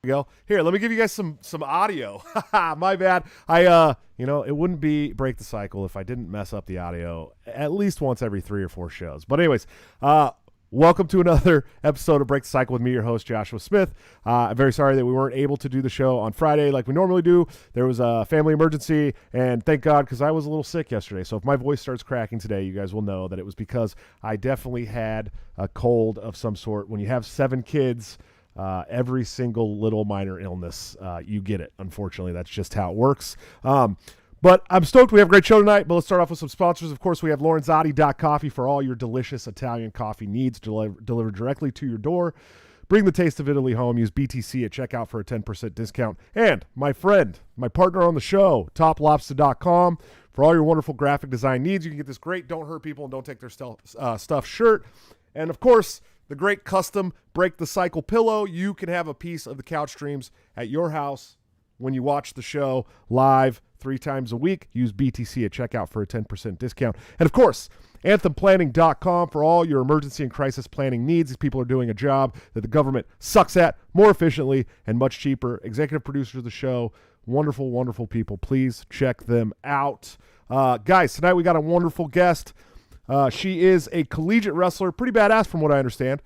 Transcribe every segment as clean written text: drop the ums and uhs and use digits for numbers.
go. Here, let me give you guys some audio. My bad. It wouldn't be Break the Cycle if I didn't mess up the audio at least once every 3 or 4 shows. But anyways, welcome to another episode of Break the Cycle with me, your host, Joshua Smith. I'm very sorry that we weren't able to do the show on Friday like we normally do. There was a family emergency, and thank God, because I was a little sick yesterday. So if my voice starts cracking today, you guys will know that it was because I definitely had a cold of some sort. When you have 7 kids, every single little minor illness, you get it. Unfortunately, that's just how it works. But I'm stoked. We have a great show tonight, but let's start off with some sponsors. Of course, we have Lorenzotti.coffee for all your delicious Italian coffee needs delivered directly to your door. Bring the taste of Italy home. Use BTC at checkout for a 10% discount. And my friend, my partner on the show, toplobster.com for all your wonderful graphic design needs. You can get this great Don't Hurt People and Don't Take Their Stuff shirt. And, of course, the great custom Break the Cycle pillow. You can have a piece of the CouchStreams at your house when you watch the show live 3 times a week. Use BTC at checkout for a 10% discount. And, of course, anthemplanning.com for all your emergency and crisis planning needs. These people are doing a job that the government sucks at more efficiently and much cheaper. Executive producers of the show, wonderful, wonderful people. Please check them out. Guys, tonight we got a wonderful guest. She is a collegiate wrestler, pretty badass from what I understand.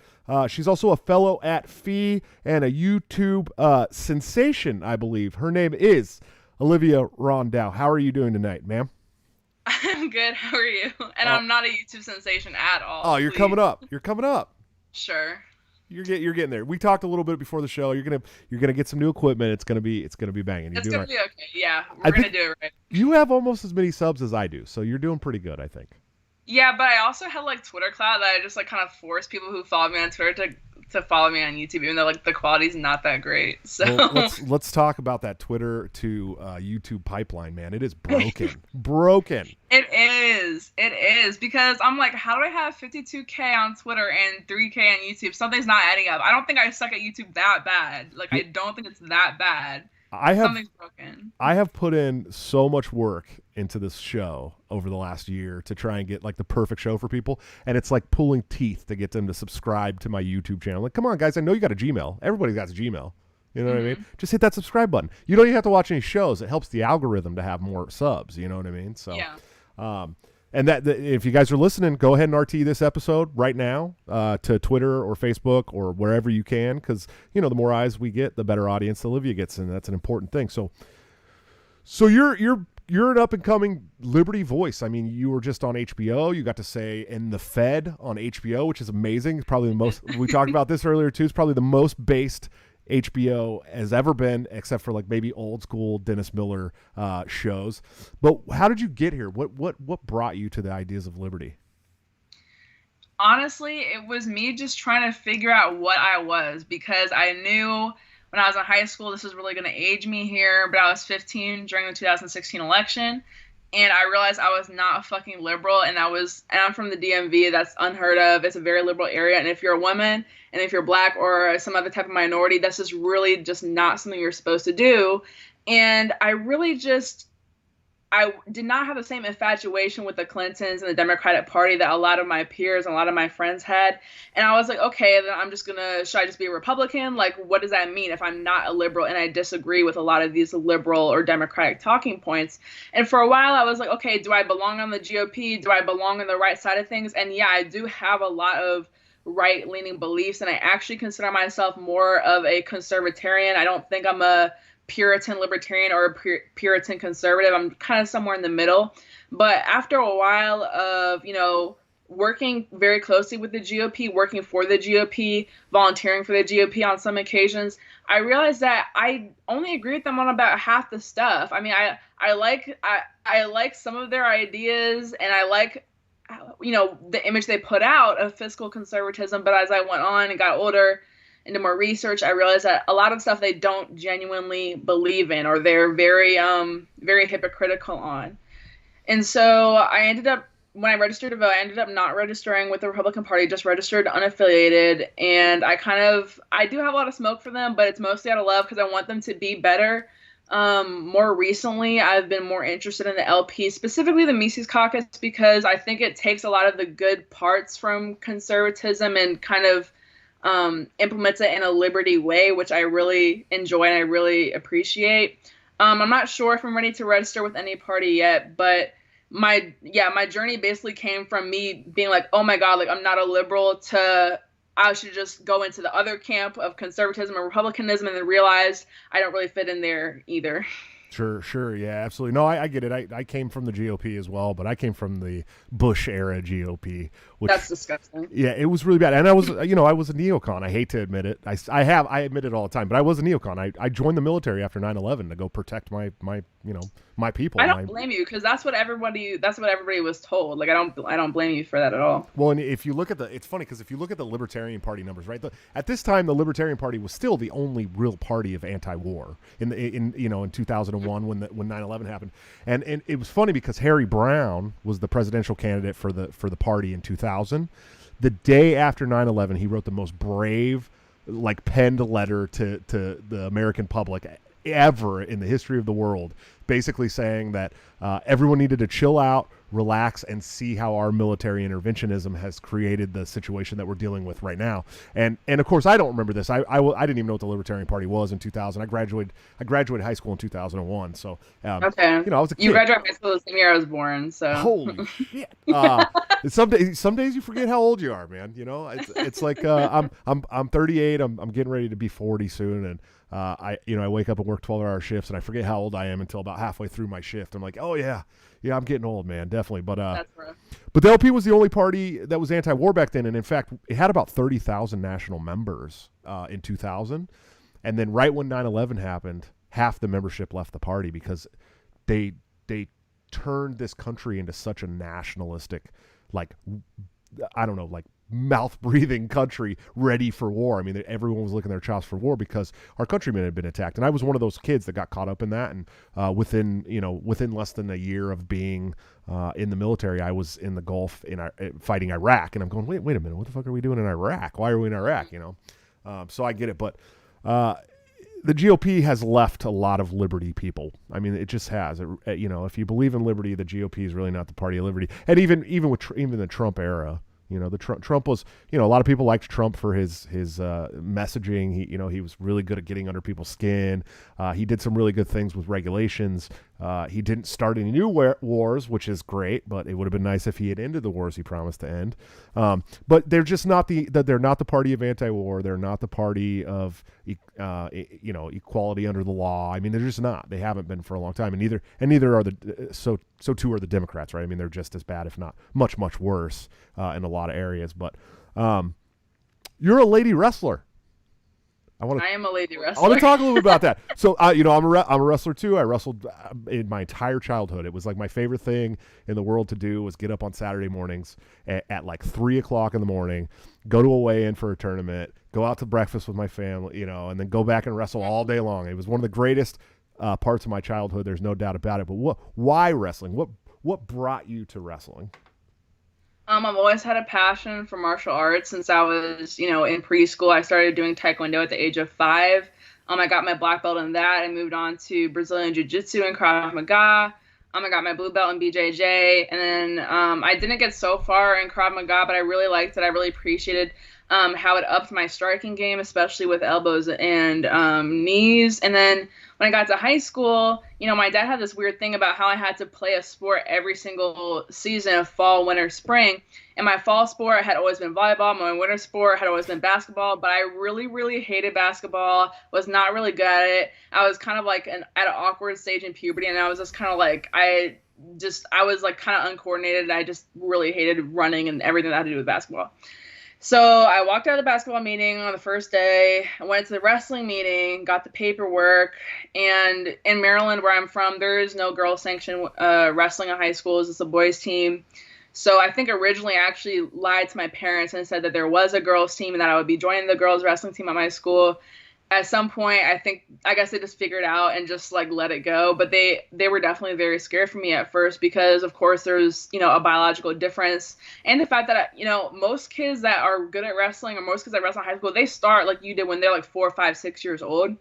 She's also a fellow at FEE and a YouTube sensation, I believe. Her name is Olivia Rondeau. How are you doing tonight, ma'am? I'm good. How are you? And I'm not a YouTube sensation at all. Oh, you're coming up. You're coming up. Sure. You're getting there. We talked a little bit before the show. You're gonna get some new equipment. It's gonna be banging. It's gonna be okay. Yeah, we're gonna do it right. You have almost as many subs as I do, so you're doing pretty good, I think. Yeah, but I also had like Twitter clout that I just like kind of forced people who follow me on Twitter to follow me on YouTube, even though like the quality's not that great. So well, let's talk about that Twitter to YouTube pipeline, man. It is broken. It is because I'm like, how do I have 52K on Twitter and 3K on YouTube? Something's not adding up. I don't think I suck at YouTube that bad. Like I don't think it's that bad. Something's broken. I have put in so much work into this show over the last year to try and get like the perfect show for people, and it's like pulling teeth to get them to subscribe to my YouTube channel. Like, come on, guys, I know you got a Gmail. Everybody's got a Gmail. You know what I mean? Just hit that subscribe button. You don't even have to watch any shows. It helps the algorithm to have more subs. You know what I mean? So, yeah. And if you guys are listening, go ahead and RT this episode right now to Twitter or Facebook or wherever you can, because the more eyes we get, the better audience Olivia gets, and that's an important thing. So you're an up and coming Liberty voice. I mean, you were just on HBO. You got to say "In the Fed" on HBO, which is amazing. It's probably the most. We talked about this earlier too. It's probably the most based HBO has ever been, except for like maybe old school Dennis Miller shows. But how did you get here? What brought you to the ideas of Liberty? Honestly, it was me just trying to figure out what I was, because I knew when I was in high school this was really going to age me here, but I was 15 during the 2016 election. And I realized I was not a fucking liberal, and I'm from the DMV. That's unheard of. It's a very liberal area. And if you're a woman, and if you're black or some other type of minority, that's just really just not something you're supposed to do. And I did not have the same infatuation with the Clintons and the Democratic Party that a lot of my peers and a lot of my friends had. And I was like, okay, then should I just be a Republican? Like, what does that mean if I'm not a liberal and I disagree with a lot of these liberal or Democratic talking points? And for a while I was like, okay, do I belong on the GOP? Do I belong on the right side of things? And yeah, I do have a lot of right-leaning beliefs, and I actually consider myself more of a conservatarian. I don't think I'm a Puritan libertarian or a Puritan conservative. I'm kind of somewhere in the middle. But after a while of, working very closely with the GOP, working for the GOP, volunteering for the GOP on some occasions, I realized that I only agree with them on about half the stuff. I mean, I like some of their ideas, and I like the image they put out of fiscal conservatism. But as I went on and got older and did more research, I realized that a lot of stuff they don't genuinely believe in, or they're very, very hypocritical on. And so when I registered to vote, I ended up not registering with the Republican Party, just registered unaffiliated. And I do have a lot of smoke for them, but it's mostly out of love because I want them to be better. More recently, I've been more interested in the LP, specifically the Mises Caucus, because I think it takes a lot of the good parts from conservatism and kind of implements it in a liberty way, which I really enjoy and I really appreciate. I'm not sure if I'm ready to register with any party yet, but my journey basically came from me being like, oh my God, like I'm not a liberal, to I should just go into the other camp of conservatism or republicanism, and then realized I don't really fit in there either. Sure. Yeah, absolutely. No, I get it. I came from the GOP as well, but I came from the Bush era GOP, which That's disgusting. yeah, it was really bad. And I was, I was a neocon. I hate to admit it. I admit it all the time, but I was a neocon. I joined the military after 9/11 to go protect my people. I don't blame you, because that's what everybody was told. Like I don't blame you for that at all. Well, and if you look at it's funny because if you look at the Libertarian Party numbers, right? At this time, the Libertarian Party was still the only real party of anti-war in 2001 when 9/11 happened, and it was funny because Harry Brown was the presidential candidate for the party in 2000. The day after 9/11, he wrote the most brave, like penned letter to the American public ever in the history of the world, basically saying that everyone needed to chill out, relax, and see how our military interventionism has created the situation that we're dealing with right now. And of course, I don't remember this. I didn't even know what the Libertarian Party was in 2000. I graduated high school in 2001. So okay, I was a kid. You graduated high school the same year I was born. So holy shit. Some days you forget how old you are, man. It's like I'm 38. I'm getting ready to be 40 soon, and I wake up and work 12-hour shifts, and I forget how old I am until about halfway through my shift. I'm like, oh yeah, I'm getting old, man, definitely. But that's rough. But the LP was the only party that was anti-war back then, and in fact, it had about 30,000 national members in 2000. And then right when 9/11 happened, half the membership left the party because they turned this country into such a nationalistic, like mouth-breathing country ready for war. I mean, everyone was licking their chops for war because our countrymen had been attacked. And I was one of those kids that got caught up in that. And within less than a year of being in the military, I was in the Gulf fighting Iraq. And I'm going, wait a minute, what the fuck are we doing in Iraq? Why are we in Iraq? So I get it. But the GOP has left a lot of liberty people. I mean, it just has. If you believe in liberty, the GOP is really not the party of liberty. And even with the Trump era, Trump was, a lot of people liked Trump for his messaging. He was really good at getting under people's skin. He did some really good things with regulations. He didn't start any new wars, which is great, but it would have been nice if he had ended the wars he promised to end. But they're just not they're not the party of anti-war. They're not the party of equality under the law. I mean, they're just not. They haven't been for a long time, and neither are so too are the Democrats, right? I mean, they're just as bad, if not much worse in a lot of areas. But you're a lady wrestler. I am a lady wrestler. I want to talk a little bit about that. So, I'm a wrestler too. I wrestled in my entire childhood. It was like my favorite thing in the world to do was get up on Saturday mornings at like 3:00 in the morning, go to a weigh-in for a tournament, go out to breakfast with my family, and then go back and wrestle all day long. It was one of the greatest parts of my childhood. There's no doubt about it. But why wrestling? What brought you to wrestling? I've always had a passion for martial arts since I was, in preschool. I started doing Taekwondo at the age of 5. I got my black belt in that. I moved on to Brazilian Jiu-Jitsu and Krav Maga. I got my blue belt in BJJ. And then I didn't get so far in Krav Maga, but I really liked it. I really appreciated how it upped my striking game, especially with elbows and knees. And then when I got to high school, my dad had this weird thing about how I had to play a sport every single season of fall, winter, spring. And my fall sport had always been volleyball. My winter sport had always been basketball. But I really, really hated basketball, was not really good at it. I was kind of like at an awkward stage in puberty. And I was just kind of like, I was like kind of uncoordinated. I just really hated running and everything that had to do with basketball. So I walked out of the basketball meeting on the first day. I went to the wrestling meeting, got the paperwork, and in Maryland, where I'm from, there is no girls-sanctioned wrestling in high school. It's just a boys' team. So I think originally I actually lied to my parents and said that there was a girls' team and that I would be joining the girls' wrestling team at my school. At some point, I guess they just figured out and just like let it go. But they were definitely very scared for me at first because, of course, there's, a biological difference. And the fact that, most kids that are good at wrestling or most kids that wrestle in high school, they start like you did when they're like 4, 5, 6 years old. And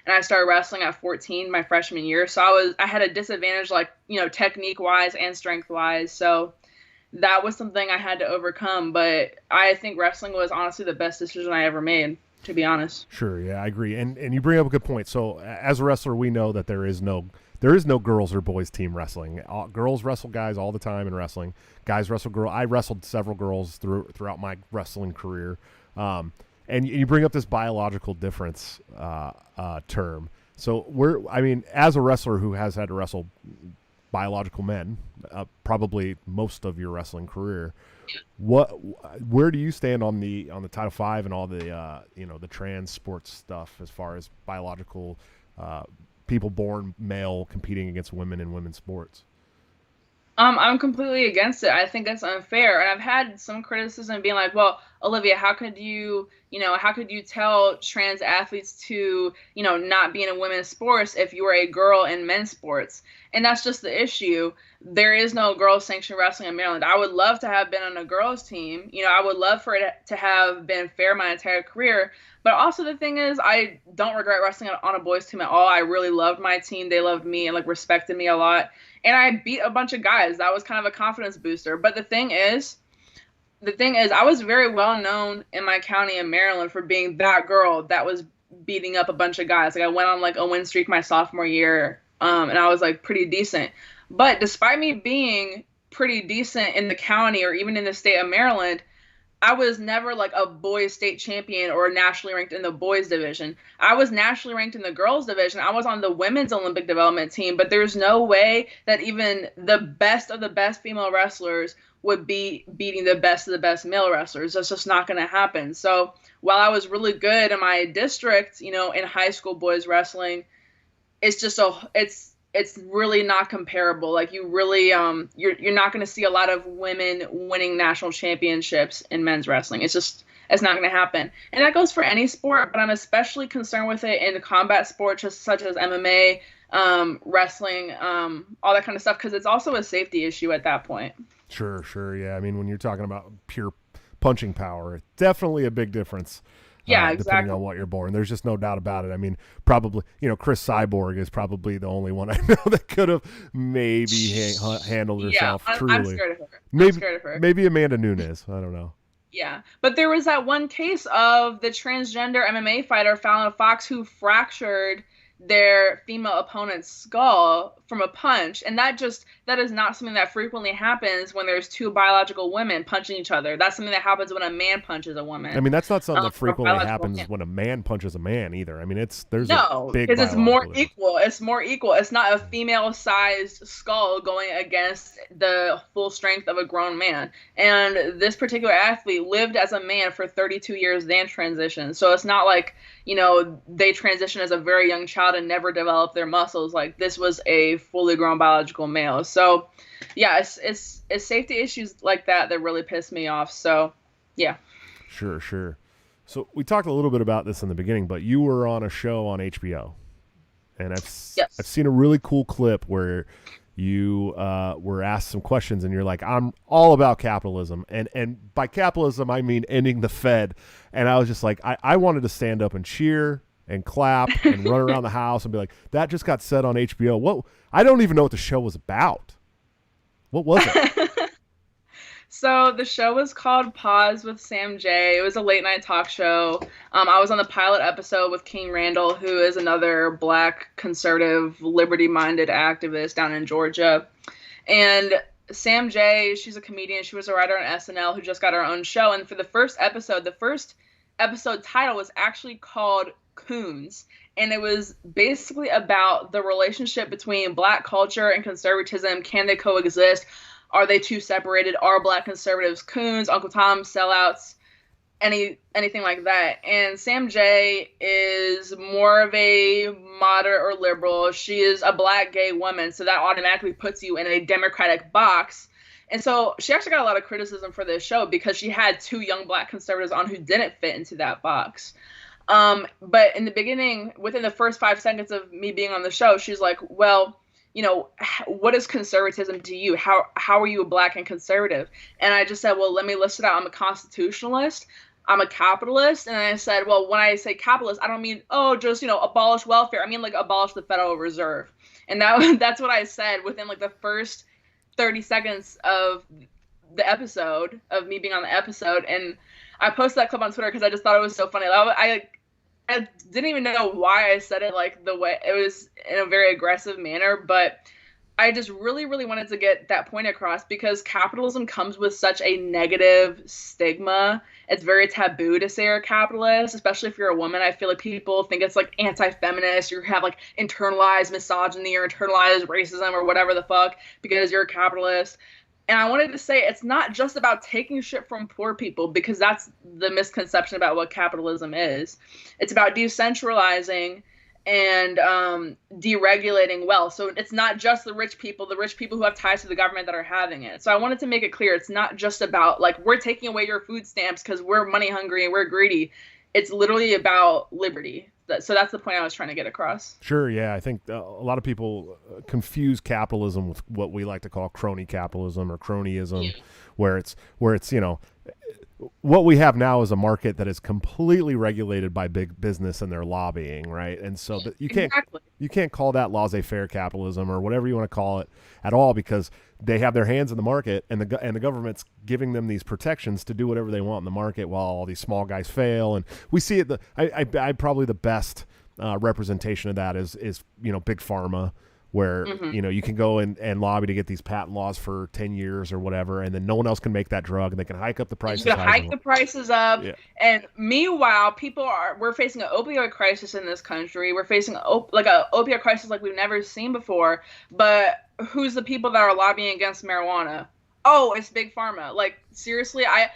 I started wrestling at 14 my freshman year. So I had a disadvantage, like, technique wise and strength wise. So that was something I had to overcome. But I think wrestling was honestly the best decision I ever made, to be honest. Sure, yeah, I agree. And you bring up a good point. So as a wrestler, we know that there is no girls or boys team wrestling. Girls wrestle guys all the time in wrestling. Guys wrestle girls. I wrestled several girls throughout my wrestling career. And you bring up this biological difference term. So as a wrestler who has had to wrestle biological men, probably most of your wrestling career, where do you stand on the Title V and all the the trans sports stuff as far as biological people born male competing against women in women's sports? I'm completely against it. I think that's unfair. And I've had some criticism being like, well, Olivia, how could you tell trans athletes to, not be in a women's sports if you were a girl in men's sports? And that's just the issue. There is no girls sanctioned wrestling in Maryland. I would love to have been on a girls team. I would love for it to have been fair my entire career. But also the thing is, I don't regret wrestling on a boys team at all. I really loved my team. They loved me and respected me a lot. And I beat a bunch of guys. That was kind of a confidence booster. But the thing is, I was very well known in my county in Maryland for being that girl that was beating up a bunch of guys. I went on a win streak my sophomore year, and I was pretty decent. But despite me being pretty decent in the county or even in the state of Maryland, I was never a boys state champion or nationally ranked in the boys division. I was nationally ranked in the girls division. I was on the women's Olympic development team, but there's no way that even the best of the best female wrestlers would be beating the best of the best male wrestlers. That's just not going to happen. So while I was really good in my district, in high school boys wrestling, it's really not comparable. You really, you're not going to see a lot of women winning national championships in men's wrestling. It's not going to happen. And that goes for any sport, but I'm especially concerned with it in combat sports such as MMA, wrestling, all that kind of stuff, because it's also a safety issue at that point. Sure. Yeah. I mean, when you're talking about pure punching power, it's definitely a big difference. Yeah, depending exactly. on what you're born. There's just no doubt about it. I mean, probably, Chris Cyborg is probably the only one I know that could have maybe handled herself truly. I'm scared of her. I'm scared of her. Maybe Amanda Nunes. I don't know. Yeah, but there was that one case of the transgender MMA fighter Fallon Fox who fractured their female opponent's skull from a punch, and that is not something that frequently happens when there's two biological women punching each other. That's something that happens when a man punches a woman. I mean, that's not something that frequently happens when a man punches a man either. I mean, there's a big, because it's more equal. It's more equal. It's not a female-sized skull going against the full strength of a grown man. And this particular athlete lived as a man for 32 years, then transitioned. So it's not like, they transitioned as a very young child and never developed their muscles. This was a fully grown biological male. So yeah, it's safety issues like that really piss me off. So yeah. Sure. So we talked a little bit about this in the beginning, but you were on a show on HBO, and I've seen a really cool clip where you were asked some questions, and you're like, I'm all about capitalism. And by capitalism, I mean ending the Fed. And I was just like, I wanted to stand up and cheer and clap and run around the house and be like, that just got said on HBO. I don't even know what the show was about. What was it? So the show was called Pause with Sam J. It was a late night talk show. I was on the pilot episode with King Randall, who is another Black conservative, liberty-minded activist down in Georgia. And Sam J, she's a comedian. She was a writer on SNL who just got her own show. And for the first episode title was actually called Coons. And it was basically about the relationship between Black culture and conservatism. Can they coexist? Are they too separated? Are Black conservatives coons, Uncle Tom sellouts, anything like that? And Sam J is more of a moderate or liberal. She is a Black gay woman, so that automatically puts you in a Democratic box. And so she actually got a lot of criticism for this show because she had two young Black conservatives on who didn't fit into that box. But in the beginning, within the first 5 seconds of me being on the show, she's like, well, what is conservatism to you? How are you a Black and conservative? And I just said, well, let me list it out. I'm a constitutionalist. I'm a capitalist. And I said, well, when I say capitalist, I don't mean, just, abolish welfare. I mean, abolish the Federal Reserve. And that's what I said within the first 30 seconds of the episode of me being on the episode, and I posted that clip on Twitter because I just thought it was so funny. I didn't even know why I said it like the way it was, in a very aggressive manner, but I just really, really wanted to get that point across because capitalism comes with such a negative stigma. It's very taboo to say you're a capitalist, especially if you're a woman. I feel like people think it's like anti-feminist. You have like internalized misogyny or internalized racism or whatever the fuck because you're a capitalist. And I wanted to say it's not just about taking shit from poor people, because that's the misconception about what capitalism is. It's about decentralizing and deregulating wealth. So it's not just the rich people who have ties to the government that are having it. So I wanted to make it clear it's not just about like we're taking away your food stamps because we're money hungry and we're greedy. It's literally about liberty. So that's the point I was trying to get across. Sure, yeah. I think a lot of people confuse capitalism with what we like to call crony capitalism or cronyism, where it's what we have now is a market that is completely regulated by big business and their lobbying, right? And so you can't call that laissez-faire capitalism or whatever you want to call it at all, because they have their hands in the market, and the government's giving them these protections to do whatever they want in the market while all these small guys fail. And we see it. I probably the best representation of that is big pharma, where you can go and lobby to get these patent laws for 10 years or whatever, and then no one else can make that drug, and they can hike up the prices. You can hike the prices up, and meanwhile, we're facing an opioid crisis in this country. We're facing a opioid crisis like we've never seen before. But who's the people that are lobbying against marijuana? Oh, it's big pharma. Like seriously, I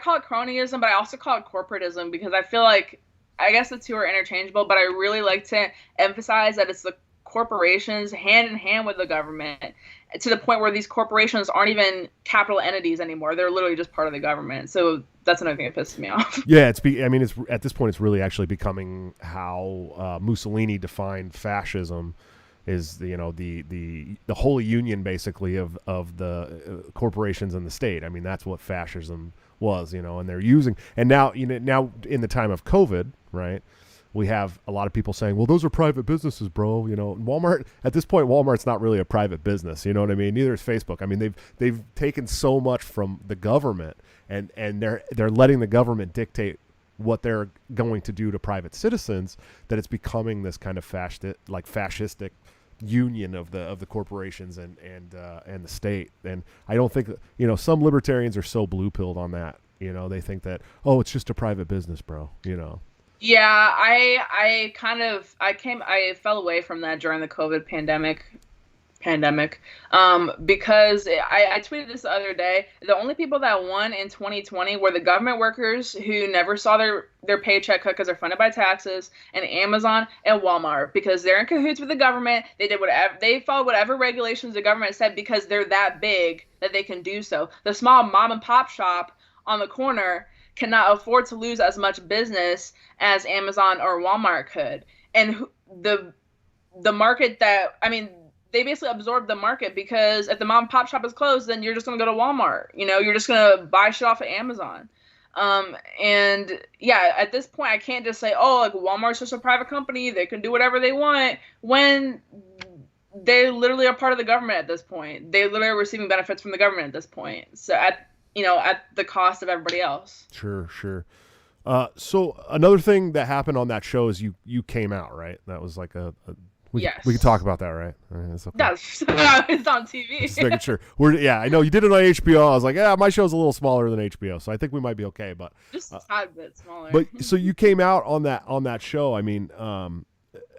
call it cronyism, but I also call it corporatism, because I feel like I guess the two are interchangeable. But I really like to emphasize that it's the corporations hand in hand with the government, to the point where these corporations aren't even capital entities anymore. They're literally just part of the government. So that's another thing that pisses me off. Yeah, it's at this point it's really actually becoming how Mussolini defined fascism, is the holy union basically of the corporations and the state. I mean, that's what fascism was, and they're using, and now in the time of COVID, right? We have a lot of people saying, well, those are private businesses, bro. Walmart, at this point, Walmart's not really a private business. You know what I mean? Neither is Facebook. I mean, they've taken so much from the government, and they're letting the government dictate what they're going to do to private citizens, that it's becoming this kind of fascistic union of the corporations and the state. And I don't think some libertarians are so blue-pilled on that. They think that, oh, it's just a private business, bro. Yeah, I fell away from that during the COVID pandemic, because I tweeted this the other day. The only people that won in 2020 were the government workers who never saw their paycheck cut because they're funded by taxes, and Amazon and Walmart, because they're in cahoots with the government. They followed whatever regulations the government said because they're that big that they can do so. The small mom and pop shop on the corner cannot afford to lose as much business as Amazon or Walmart could. And the market they basically absorbed the market, because if the mom and pop shop is closed, then you're just going to go to Walmart. You're just going to buy shit off of Amazon. And yeah, at this point, I can't just say, oh, like Walmart's just a private company, they can do whatever they want, when they literally are part of the government at this point. They literally are receiving benefits from the government at this point. So at the cost of everybody else. Sure. So another thing that happened on that show is you came out, right? That was like yes. We could talk about that, right? That's okay. It's on TV. Just making sure. I know you did it on HBO. I was like, yeah, my show's a little smaller than HBO, so I think we might be okay. But just a tad bit smaller. But so you came out on that show. I mean,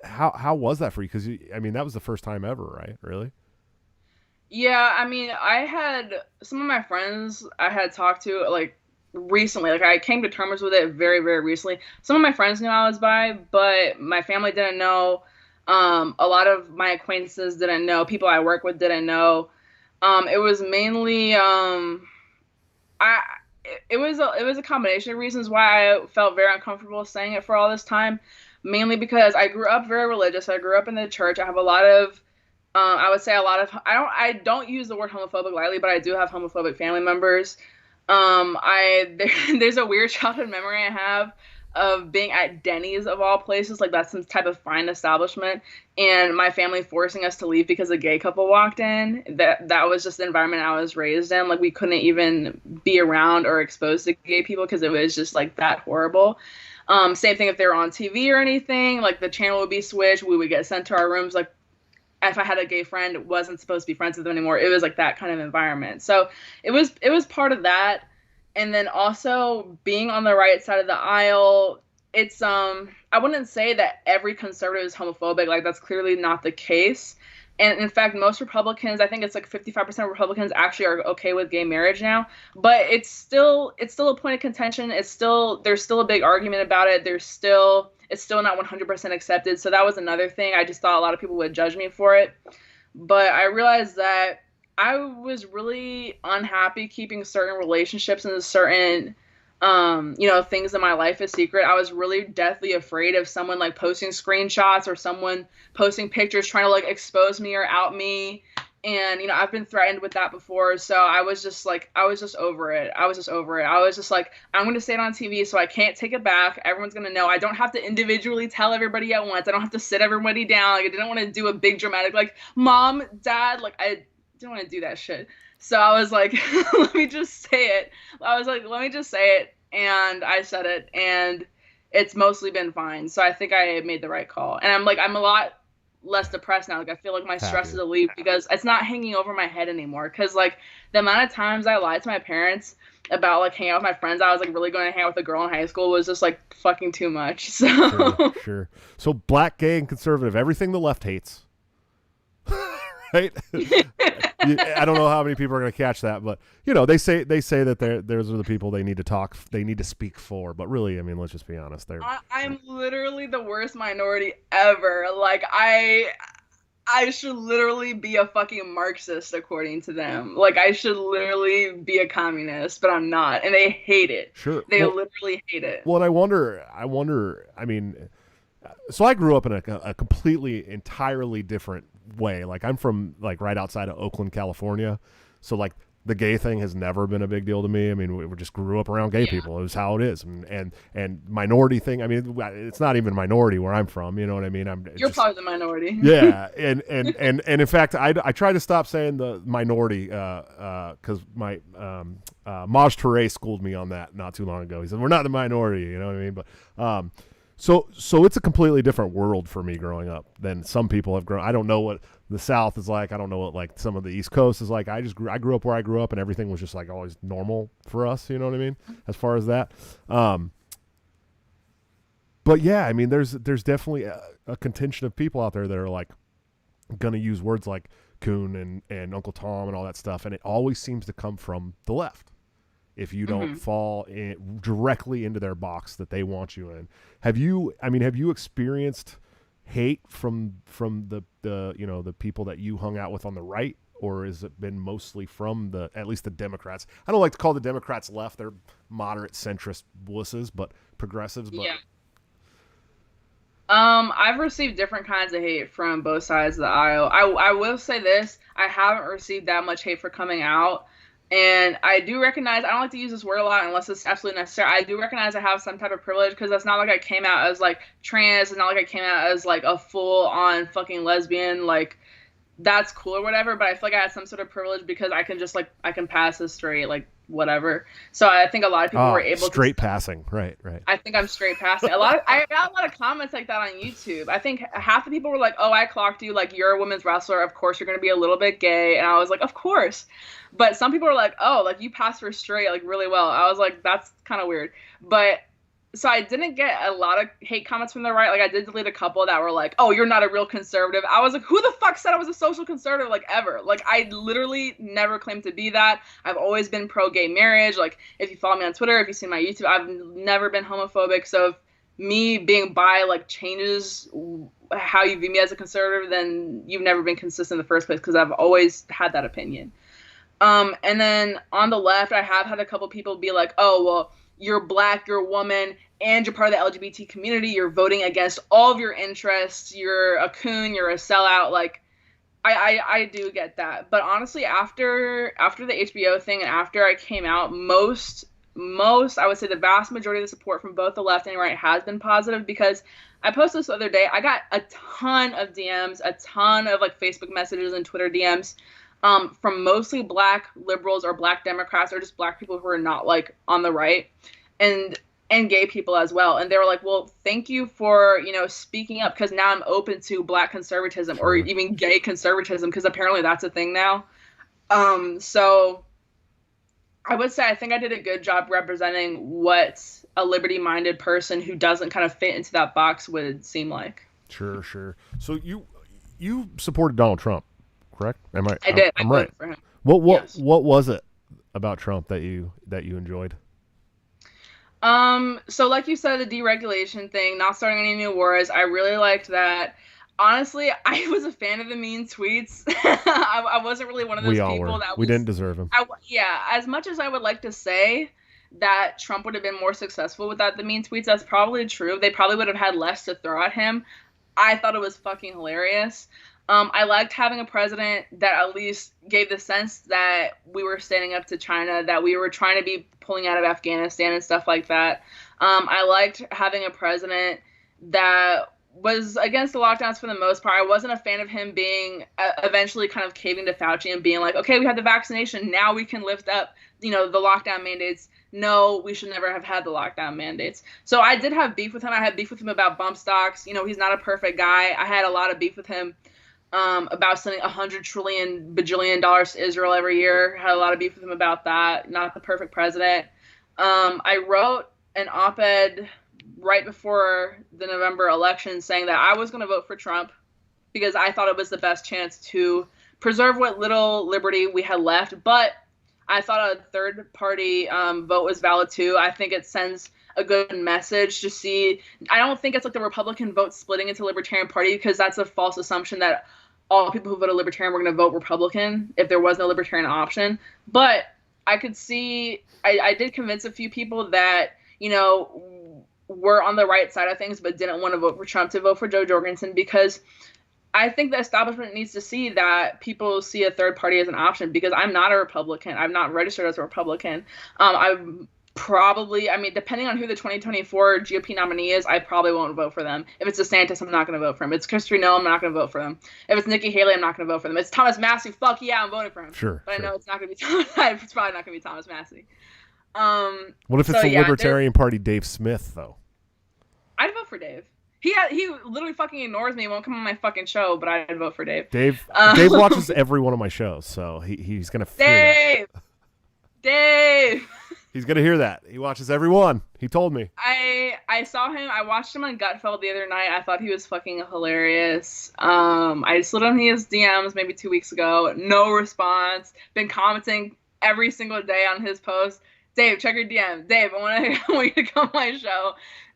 how was that for you? Because that was the first time ever, right? Really? Yeah, I had some of my friends I had talked to like recently. Like I came to terms with it very, very recently. Some of my friends knew I was bi, but my family didn't know. A lot of my acquaintances didn't know. People I work with didn't know. It was mainly it was a combination of reasons why I felt very uncomfortable saying it for all this time. Mainly because I grew up very religious. I grew up in the church. I have a lot of I would say a lot of, I don't use the word homophobic lightly, but I do have homophobic family members. There's a weird childhood memory I have of being at Denny's of all places, like that's some type of fine establishment, and my family forcing us to leave because a gay couple walked in. That was just the environment I was raised in. Like we couldn't even be around or exposed to gay people because it was just like that horrible. Same thing if they were on TV or anything, like the channel would be switched, we would get sent to our rooms. Like if I had a gay friend, wasn't supposed to be friends with them anymore. It was like that kind of environment. So it was part of that. And then also being on the right side of the aisle, it's I wouldn't say that every conservative is homophobic. Like that's clearly not the case. And in fact, most Republicans, I think it's like 55% of Republicans actually are okay with gay marriage now. But it's still a point of contention. There's still a big argument about it. It's still not 100% accepted. So that was another thing. I just thought a lot of people would judge me for it. But I realized that I was really unhappy keeping certain relationships and certain things in my life a secret. I was really deathly afraid of someone like posting screenshots or someone posting pictures trying to like expose me or out me. And, I've been threatened with that before. So I was just over it. I was just like, I'm going to say it on TV, so I can't take it back. Everyone's going to know. I don't have to individually tell everybody at once. I don't have to sit everybody down. Like, I didn't want to do a big dramatic, like, mom, dad, like, I didn't want to do that shit. So I was like, let me just say it. And I said it, and it's mostly been fine. So I think I made the right call. And I'm a lot less depressed now. Like I feel like my stress is relieved because it's not hanging over my head anymore. Because like the amount of times I lied to my parents about like hanging out with my friends, I was like really going to hang out with a girl in high school, was just like fucking too much. So sure. So black, gay, and conservative, everything the left hates. Right? I don't know how many people are going to catch that, but they say that those are the people they need to speak for. But really, I mean, let's just be honest. I'm literally the worst minority ever. Like I should literally be a fucking Marxist according to them. Like I should literally be a communist, but I'm not, and they hate it. Sure, they literally hate it. Well, and I wonder. I mean, so I grew up in a completely, entirely different way. Like I'm from like right outside of Oakland, California. So like the gay thing has never been a big deal to me. I mean, we just grew up around gay people. It was how it is. And minority thing. I mean, it's not even minority where I'm from. You know what I mean? You're part of the minority. Yeah. And in fact, I try to stop saying the minority because my Maj Touré schooled me on that not too long ago. He said, we're not the minority. You know what I mean? But So it's a completely different world for me growing up than some people have grown. I don't know what the South is like. I don't know what like some of the East Coast is like. I grew up where I grew up, and everything was just like always normal for us. You know what I mean? As far as that. But yeah, I mean, there's definitely a contingent of people out there that are like gonna use words like coon and Uncle Tom and all that stuff, and it always seems to come from the left. If you don't fall directly into their box that they want you in. Have you experienced hate from the people that you hung out with on the right, or has it been mostly from at least the Democrats? I don't like to call the Democrats left. They're moderate centrist wusses, but progressives. But... Yeah. I've received different kinds of hate from both sides of the aisle. I will say this, I haven't received that much hate for coming out. And I do recognize, I don't like to use this word a lot unless it's absolutely necessary. I do recognize I have some type of privilege because it's not like I came out as like trans. It's not like I came out as like a full on fucking lesbian. Like that's cool or whatever. But I feel like I had some sort of privilege because I can just like, I can pass as straight, like whatever. So I think a lot of people were able straight passing. Right. I think I'm straight passing. I got a lot of comments like that on YouTube. I think half the people were like, oh, I clocked you. Like you're a women's wrestler. Of course you're going to be a little bit gay. And I was like, of course. But some people were like, oh, like you passed for straight, like really well. I was like, that's kind of weird. But so I didn't get a lot of hate comments from the right. Like I did delete a couple that were like, oh, you're not a real conservative. I was like, who the fuck said I was a social conservative, like ever? Like I literally never claimed to be that. I've always been pro-gay marriage. Like if you follow me on Twitter, if you see my YouTube, I've never been homophobic. So if me being bi like changes how you view me as a conservative, then you've never been consistent in the first place because I've always had that opinion. And then on the left, I have had a couple people be like, oh, well, you're black, you're a woman, and you're part of the LGBT community. You're voting against all of your interests. You're a coon. You're a sellout. Like, I do get that. But honestly, after the HBO thing and after I came out, most I would say the vast majority of the support from both the left and right has been positive, because I posted this the other day. I got a ton of DMs, a ton of like Facebook messages and Twitter DMs from mostly black liberals or black Democrats or just black people who are not like on the right, and gay people as well. And they were like, well, thank you for, speaking up, because now I'm open to black conservatism or even gay conservatism, because apparently that's a thing now. So I would say I think I did a good job representing what a liberty-minded person who doesn't kind of fit into that box would seem like. Sure. So you supported Donald Trump, correct? I did. I'm I right. For him. What Yes. what was it about Trump that you enjoyed? So like you said, the deregulation thing, not starting any new wars, I really liked that. Honestly, I was a fan of the mean tweets. I wasn't really one of those people that we didn't deserve him. Yeah, as much as I would like to say that Trump would have been more successful without the mean tweets, that's probably true. They probably would have had less to throw at him. I thought it was fucking hilarious. I liked having a president that at least gave the sense that we were standing up to China, that we were trying to be pulling out of Afghanistan and stuff like that. I liked having a president that was against the lockdowns for the most part. I wasn't a fan of him being eventually kind of caving to Fauci and being like, okay, we had the vaccination, now we can lift up, the lockdown mandates. No, we should never have had the lockdown mandates. So I did have beef with him. I had beef with him about bump stocks. He's not a perfect guy. I had a lot of beef with him about sending $100 trillion bajillion to Israel every year. Had a lot of beef with him about that. Not the perfect president. I wrote an op-ed right before the November election saying that I was going to vote for Trump because I thought it was the best chance to preserve what little liberty we had left. But I thought a third party vote was valid too. I think it sends a good message to see. I don't think it's like the Republican vote splitting into Libertarian Party, because that's a false assumption that all people who voted Libertarian were going to vote Republican if there was no Libertarian option. But I could see, I did convince a few people that, were on the right side of things but didn't want to vote for Trump to vote for Joe Jorgensen, because I think the establishment needs to see that people see a third party as an option, because I'm not a Republican. I'm not registered as a Republican. I'm probably, depending on who the 2024 GOP nominee is, I probably won't vote for them. If it's DeSantis, I'm not going to vote for him. If it's Christopher Noem, I'm not going to vote for them. If it's Nikki Haley, I'm not going to vote for them. It's Thomas Massey, fuck yeah, I'm voting for him. Sure. But I know it's not going to be Thomas. It's probably not going to be Thomas Massey. What if it's the Libertarian Party, Dave Smith, though? I'd vote for Dave. He literally fucking ignores me. He won't come on my fucking show, but I'd vote for Dave. Dave watches every one of my shows, so he's gonna hear that. Dave. He's gonna hear that. He watches every one. He told me. I saw him. I watched him on Gutfeld the other night. I thought he was fucking hilarious. I slid on his DMs maybe 2 weeks ago. No response. Been commenting every single day on his post. Dave, check your DM. Dave, I want you to come on my show.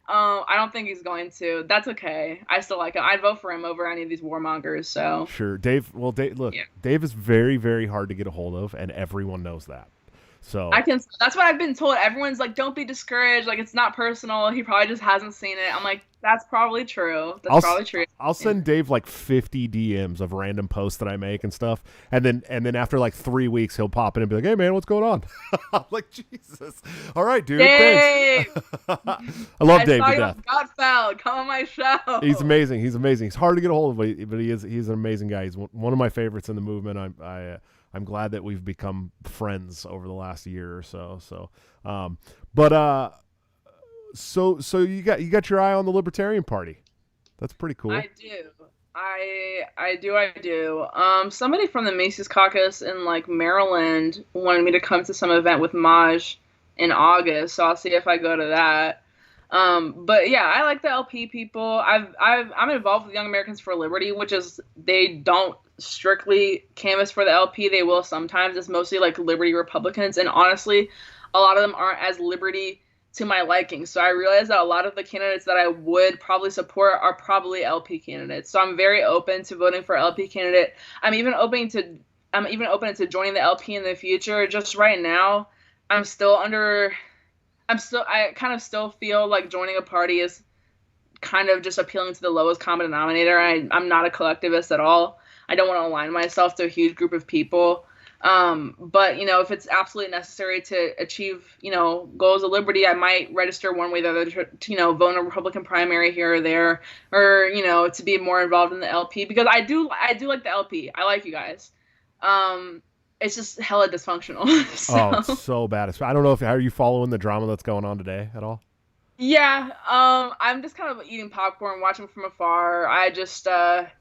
I don't think he's going to. That's okay. I still like him. I'd vote for him over any of these warmongers. So sure, Dave. Well, look, yeah. Dave is very, very hard to get a hold of, and everyone knows that. So that's what I've been told. Everyone's like, don't be discouraged. Like, it's not personal. He probably just hasn't seen it. I'm like, that's probably true. Probably true. I'll send Dave like 50 DMs of random posts that I make and stuff, and then after like 3 weeks, he'll pop in and be like, "Hey man, what's going on?" I'm like, Jesus. All right, dude. Dave! Thanks. I love Dave to death. Gutfeld, come on my show. He's amazing. He's hard to get a hold of, but he's an amazing guy. He's one of my favorites in the movement. I'm glad that we've become friends over the last year or so. So you got your eye on the Libertarian Party. That's pretty cool. I do. Somebody from the Macy's caucus in like Maryland wanted me to come to some event with Maj in August, so I'll see if I go to that. But yeah, I like the LP people. I'm involved with Young Americans for Liberty, which is, they don't strictly canvass for the LP. They will sometimes. It's mostly like Liberty Republicans, and honestly, a lot of them aren't as Liberty to my liking. So I realize that a lot of the candidates that I would probably support are probably LP candidates. So I'm very open to voting for LP candidate. I'm even open to joining the LP in the future. Just right now, I kind of still feel like joining a party is kind of just appealing to the lowest common denominator. I'm not a collectivist at all. I don't want to align myself to a huge group of people. But if it's absolutely necessary to achieve, goals of liberty, I might register one way or the other to vote in a Republican primary here or there, or to be more involved in the LP, because I do like the LP. I like you guys. It's just hella dysfunctional. Oh, it's so bad. I don't know are you following the drama that's going on today at all? Yeah, I'm just kind of eating popcorn, watching from afar. I just I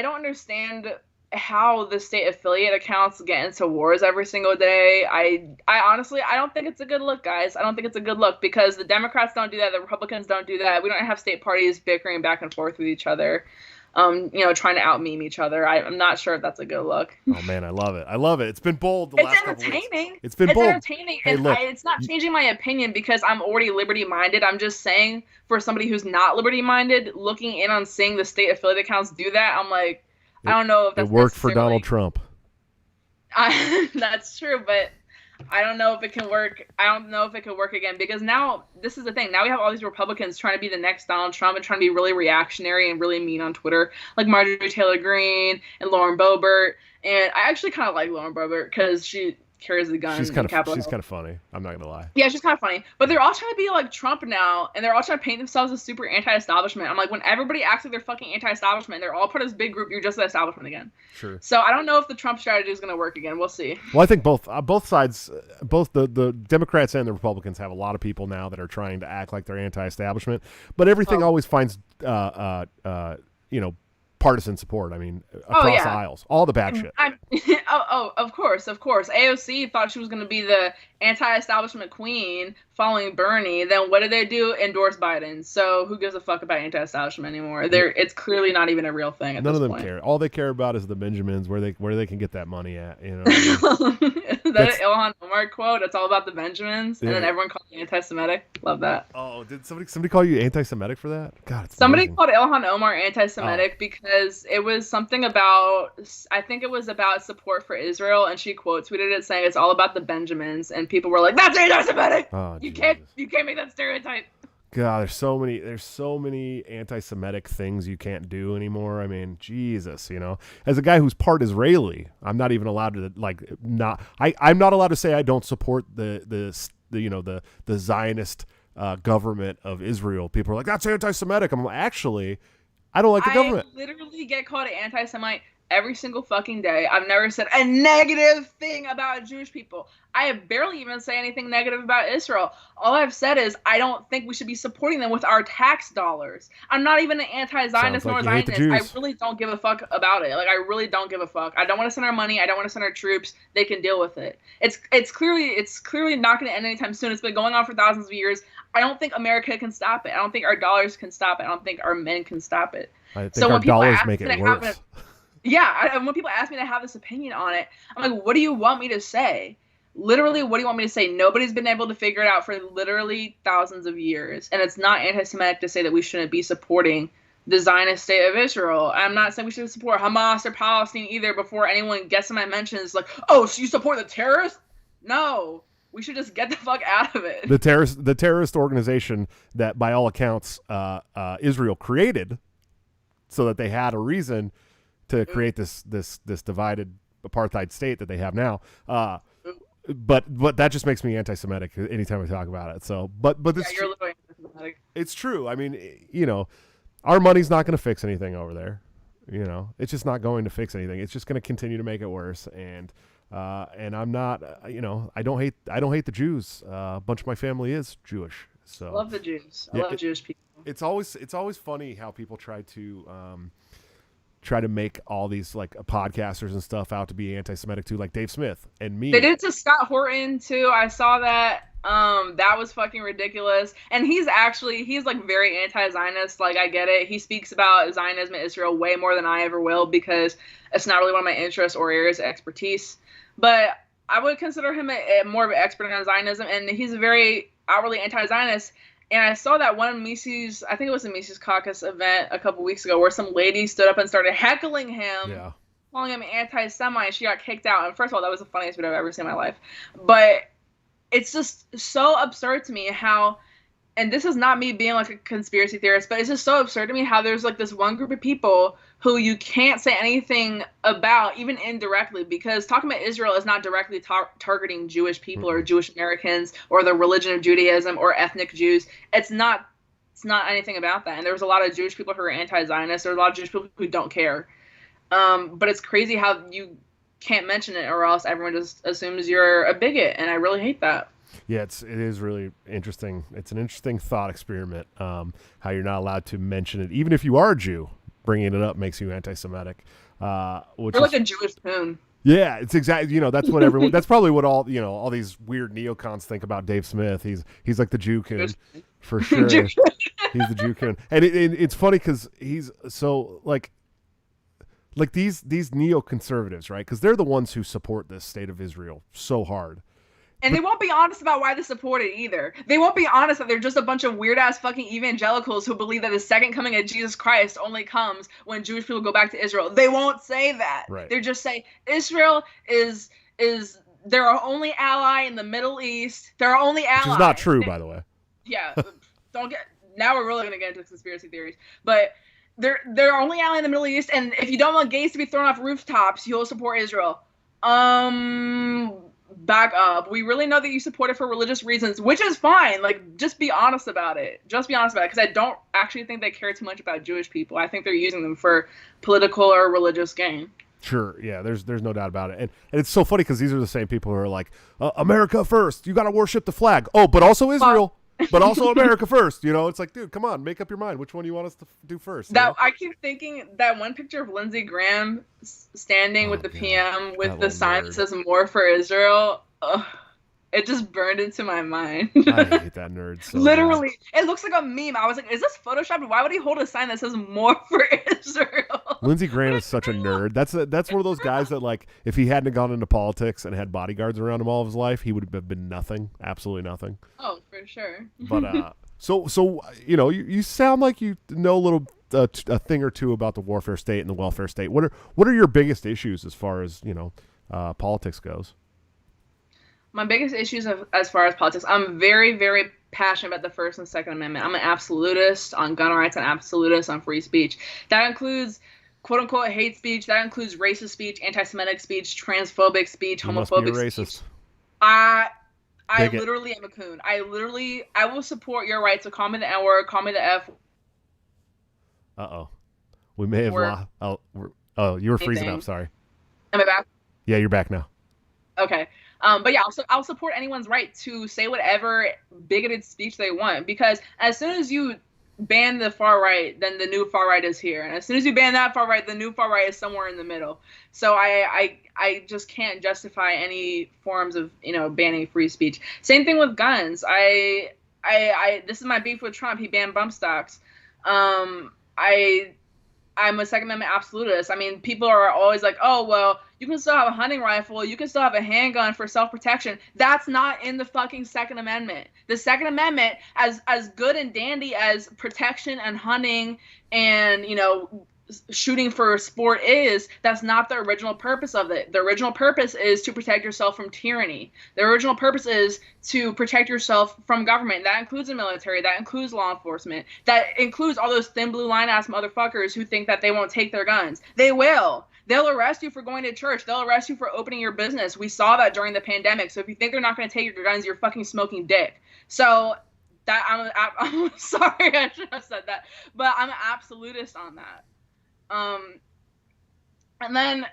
don't understand how the state affiliate accounts get into wars every single day. I honestly, I don't think it's a good look, guys. I don't think it's a good look, because the Democrats don't do that, the Republicans don't do that. We don't have state parties bickering back and forth with each other, trying to out meme each other. I'm not sure if that's a good look. Oh man, I love it. I love it. It's been bold. It's entertaining. It's been bold. Entertaining, and it's not changing my opinion because I'm already liberty minded. I'm just saying, for somebody who's not liberty minded, looking in on seeing the state affiliate accounts do that, I'm like, I don't know if that's it worked for Donald Trump. That's true, but I don't know if it can work. I don't know if it could work again, because now this is the thing. Now we have all these Republicans trying to be the next Donald Trump and trying to be really reactionary and really mean on Twitter, like Marjorie Taylor Greene and Lauren Boebert. And I actually kind of like Lauren Boebert because she carries the gun. She's kind of funny. I'm not gonna lie. Yeah, she's kind of funny. But they're all trying to be like Trump now, and they're all trying to paint themselves as super anti-establishment. I'm like, when everybody acts like they're fucking anti-establishment, they're all part of this big group. You're just the establishment again. Sure. So I don't know if the Trump strategy is gonna work again. We'll see. Well, I think both sides, both the Democrats and the Republicans, have a lot of people now that are trying to act like they're anti-establishment. But everything always finds partisan support. I mean, across the aisles, all the bad shit. Of course. AOC thought she was going to be the anti-establishment queen following Bernie. Then what did they do? Endorse Biden. So who gives a fuck about anti-establishment anymore? It's clearly not even a real thing at this point. None of them care. All they care about is the Benjamins, where they can get that money at. That Ilhan Omar quote. It's all about the Benjamins, and then everyone called you anti-Semitic. Love that. Oh, did somebody call you anti-Semitic for that? God, somebody amazing. Called Ilhan Omar anti-Semitic because it was something about, I think it was about support for Israel, and she quote tweeted it saying it's all about the Benjamins, and people were like, "That's anti-Semitic. Oh, you can't make that stereotype." God, there's so many anti-Semitic things you can't do anymore. I mean, Jesus, as a guy who's part Israeli, I'm not even allowed to I'm not allowed to say I don't support the Zionist government of Israel. People are like, that's anti-Semitic. I'm like, actually, I don't like the government. I literally get called an anti-Semite every single fucking day. I've never said a negative thing about Jewish people. I have barely even say anything negative about Israel. All I've said is I don't think we should be supporting them with our tax dollars. I'm not even an anti-Zionist nor Zionist. I really don't give a fuck about it. Like, I really don't give a fuck. I don't want to send our money. I don't want to send our troops. They can deal with it. It's clearly not going to end anytime soon. It's been going on for thousands of years. I don't think America can stop it. I don't think our dollars can stop it. I don't think our men can stop it. I think our dollars make it worse. When people ask me to have this opinion on it, I'm like, what do you want me to say? Literally, what do you want me to say? Nobody's been able to figure it out for literally thousands of years. And it's not anti-Semitic to say that we shouldn't be supporting the Zionist state of Israel. I'm not saying we should support Hamas or Palestine either before anyone gets in my mentions like, oh, so you support the terrorists? No. We should just get the fuck out of it. The terrorist organization that, by all accounts, Israel created so that they had a reason to create this divided apartheid state that they have now. But that just makes me anti-Semitic anytime we talk about it. So, but this, you're literally anti-Semitic. It's true. I mean, our money's not going to fix anything over there. It's just not going to fix anything. It's just going to continue to make it worse. And I'm not, I don't hate the Jews. A bunch of my family is Jewish. So I love the Jews. I love Jewish people. It's always funny how people try to make all these like podcasters and stuff out to be anti-Semitic too, like Dave Smith and me. They did it to Scott Horton too. I saw that. That was fucking ridiculous. And he's like very anti-Zionist. Like, I get it. He speaks about Zionism and Israel way more than I ever will because it's not really one of my interests or areas of expertise. But I would consider him more of an expert on Zionism, and he's a very outwardly anti-Zionist. And I saw that one Mises, I think it was a Mises Caucus event a couple weeks ago, where some lady stood up and started heckling him, calling him anti-Semite. She got kicked out. And first of all, that was the funniest video I've ever seen in my life. But it's just so absurd to me how and this is not me being like a conspiracy theorist, but it's just so absurd to me how there's like this one group of people who you can't say anything about, even indirectly, because talking about Israel is not directly targeting Jewish people or Jewish Americans or the religion of Judaism or ethnic Jews. It's not anything about that. And there's a lot of Jewish people who are anti-Zionist. There's a lot of Jewish people who don't care. But it's crazy how you can't mention it or else everyone just assumes you're a bigot. And I really hate that. Yeah, it is really interesting. It's an interesting thought experiment, how you're not allowed to mention it. Even if you are a Jew, bringing it up makes you anti-Semitic. Which You're like a Jewish poon. Yeah, it's exactly, that's what everyone, that's probably what all these weird neocons think about Dave Smith. He's like the Jew coon, for sure. He's the Jew coon. And it's funny because he's so like these neoconservatives, right? Because they're the ones who support this state of Israel so hard. And they won't be honest about why they support it either. They won't be honest that they're just a bunch of weird-ass fucking evangelicals who believe that the second coming of Jesus Christ only comes when Jewish people go back to Israel. They won't say that. Right. They just say Israel is their only ally in the Middle East. They're our only ally. Which is not true, by the way. Yeah. Now we're really going to get into conspiracy theories. But they're our only ally in the Middle East, and if you don't want gays to be thrown off rooftops, you'll support Israel. Back up. We really know that you support it for religious reasons, which is fine. Like, just be honest about it. Just be honest about it, because I don't actually think they care too much about Jewish people. I think they're using them for political or religious gain. Sure, yeah, there's no doubt about it. And it's so funny because these are the same people who are like, America first, you got to worship the flag. Oh, but also Israel, but also America first. It's like, dude, come on, make up your mind. Which one do you want us to do first? I keep thinking that one picture of Lindsey Graham standing with the PM with the sign that says "More for Israel." It just burned into my mind. I hate that nerd. So literally, it looks like a meme. I was like, is this photoshopped? Why would he hold a sign that says "More for Israel"? Lindsey Graham is such a nerd. That's one of those guys that, like, if he hadn't gone into politics and had bodyguards around him all of his life, he would have been nothing. Absolutely nothing. Oh, for sure. But so you sound like you know a little a thing or two about the warfare state and the welfare state. What are your biggest issues as far as politics goes? My biggest issues as far as politics, I'm very, very passionate about the First and Second Amendment. I'm an absolutist on gun rights and absolutist on free speech. That includes quote-unquote hate speech. That includes racist speech, anti-Semitic speech, transphobic speech, homophobic speech. I literally am a coon. I will support your right to call me the N-word, call me the F. Uh-oh. We may have lost. Oh, you were freezing up. Sorry. Am I back? Yeah, you're back now. Okay. But yeah, I'll support anyone's right to say whatever bigoted speech they want, because as soon as you ban the far right, then the new far right is here, and as soon as you ban that far right, the new far right is somewhere in the middle. So I just can't justify any forms of banning free speech. Same thing with guns. This is my beef with Trump. He banned bump stocks. I'm a Second Amendment absolutist. I mean, people are always like, oh, well, you can still have a hunting rifle. You can still have a handgun for self-protection. That's not in the fucking Second Amendment. The Second Amendment, as good and dandy as protection and hunting and, shooting for sport is, that's not the original purpose of it. The original purpose is to protect yourself from tyranny. The original purpose is to protect yourself from government. That includes the military. That includes law enforcement. That includes all those thin blue line ass motherfuckers who think that they won't take their guns. They will. They'll arrest you for going to church. They'll arrest you for opening your business. We saw that during the pandemic. So if you think they're not going to take your guns, you're fucking smoking dick. So that I'm sorry, I should have said that, but I'm an absolutist on that. And then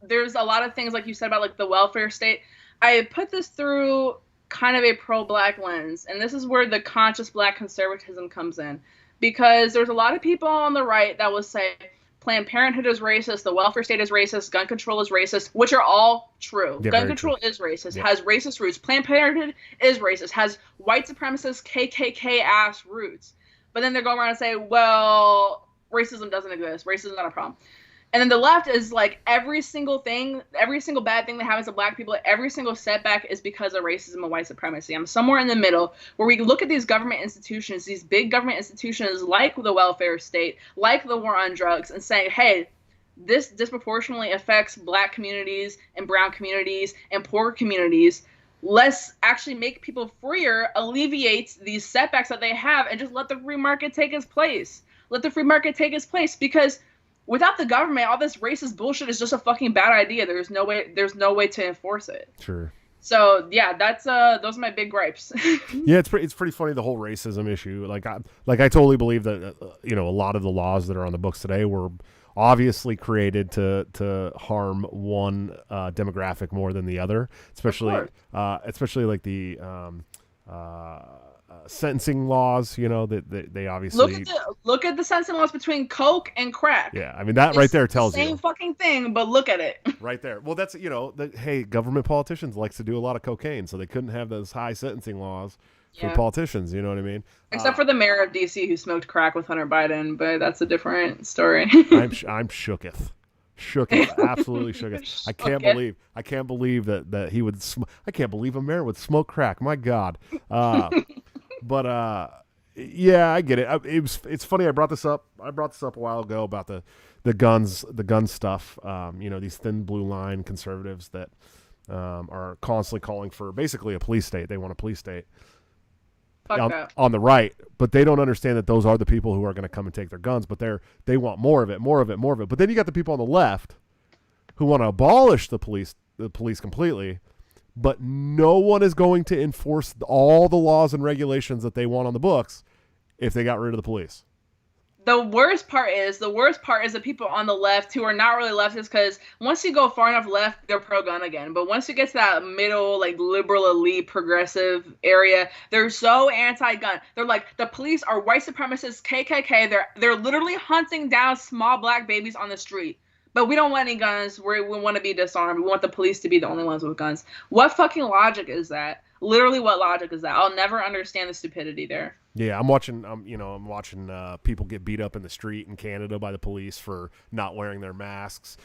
there's a lot of things like you said about like the welfare state. I put this through kind of a pro-black lens, and this is where the conscious black conservatism comes in, because there's a lot of people on the right that will say Planned Parenthood is racist, the welfare state is racist, gun control is racist, which are all true. Yeah, gun control is racist, has racist roots. Planned Parenthood is racist, has white supremacist KKK ass roots. But then they're going around and say, well, racism doesn't exist. Racism is not a problem. And then the left is like every single bad thing that happens to black people, every single setback is because of racism and white supremacy. I'm somewhere in the middle where we look at these government institutions, these big government institutions like the welfare state, like the war on drugs, and say, hey, this disproportionately affects black communities and brown communities and poor communities. let's actually make people freer, alleviate these setbacks that they have, and just let the free market take its place. Let the free market take its place, because without the government, all this racist bullshit is just a fucking bad idea. There's no way to enforce it. Sure. So yeah, that's those are my big gripes. Yeah, it's pretty funny, the whole racism issue. Like I totally believe that a lot of the laws that are on the books today were obviously created to harm one demographic more than the other, especially like the sentencing laws. That they obviously look at the sentencing laws between coke and crack. Yeah, I mean that right there tells you same fucking thing, but look at it right there. Well, that's hey, government politicians likes to do a lot of cocaine, so they couldn't have those high sentencing laws for politicians. You know what I mean? Except for the mayor of DC who smoked crack with Hunter Biden, but that's a different story. I'm shooketh. Absolutely shooketh. I can't believe that he would. I can't believe a mayor would smoke crack. My God. But yeah, I get it. It's funny. I brought this up a while ago about the gun stuff. These thin blue line conservatives that are constantly calling for basically a police state. They want a police state on the right, but they don't understand that those are the people who are going to come and take their guns. But they want more of it. But then you got the people on the left who want to abolish the police completely. But no one is going to enforce all the laws and regulations that they want on the books if they got rid of the police. The worst part is the people on the left who are not really leftists, because once you go far enough left, they're pro-gun again. But once you get to that middle, like liberal, elite, progressive area, they're so anti-gun. They're like, the police are white supremacists, KKK. They're literally hunting down small black babies on the street. But we don't want any guns. We want to be disarmed. We want the police to be the only ones with guns. What fucking logic is that? Literally, what logic is that? I'll never understand the stupidity there. Yeah, I'm watching people get beat up in the street in Canada by the police for not wearing their masks.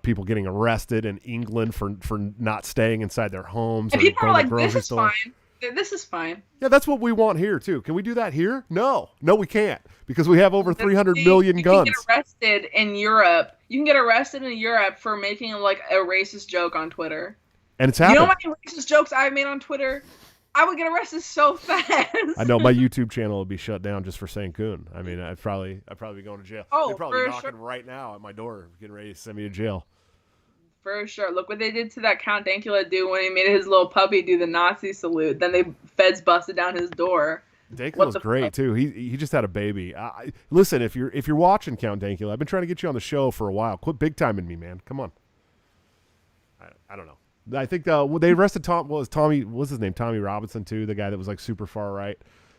People getting arrested in England for not staying inside their homes. And people are like, this is fine. This is fine. Yeah, that's what we want here too. Can we do that here? No, we can't, because we have over 300 million guns. You can get arrested in Europe. You can get arrested in Europe for making like a racist joke on Twitter. And it's happened. You know how many racist jokes I've made on Twitter? I would get arrested so fast. I know my YouTube channel would be shut down just for saying coon. I mean, I'd probably be going to jail. Oh, they're probably for knocking sure. right now at my door, getting ready to send me to jail. For sure. Look what they did to that Count Dankula dude when he made his little puppy do the Nazi salute. Then they feds busted down his door. Dankula's great too. He just had a baby. Listen, if you're watching Count Dankula, I've been trying to get you on the show for a while. Quit big timing me, man. Come on. I don't know. I think they arrested Tommy. What's his name? Tommy Robinson too. The guy that was like super far right.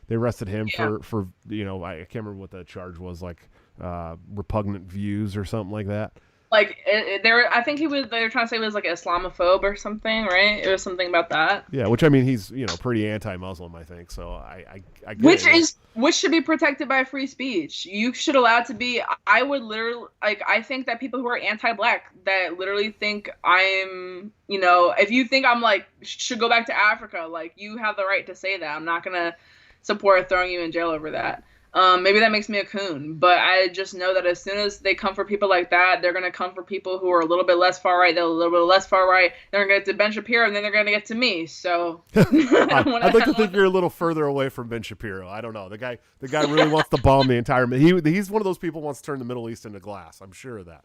They arrested him for I can't remember what the charge was, like repugnant views or something like that. Like I think they were trying to say he was like Islamophobe or something, right? It was something about that. Yeah, which I mean, he's pretty anti-Muslim, I think. So I get which should be protected by free speech. You should allow it to be. I would literally I think that people who are anti-black that literally think I'm if you think I'm like should go back to Africa, like you have the right to say that. I'm not gonna support throwing you in jail over that. Maybe that makes me a coon, but I just know that as soon as they come for people like that, they're going to come for people who are a little bit less far right. They're a little bit less far right. They're going to get to Ben Shapiro, and then they're going to get to me. So I'd like to think you're a little further away from Ben Shapiro. I don't know. The guy really wants to bomb the entire. He's one of those people who wants to turn the Middle East into glass. I'm sure of that.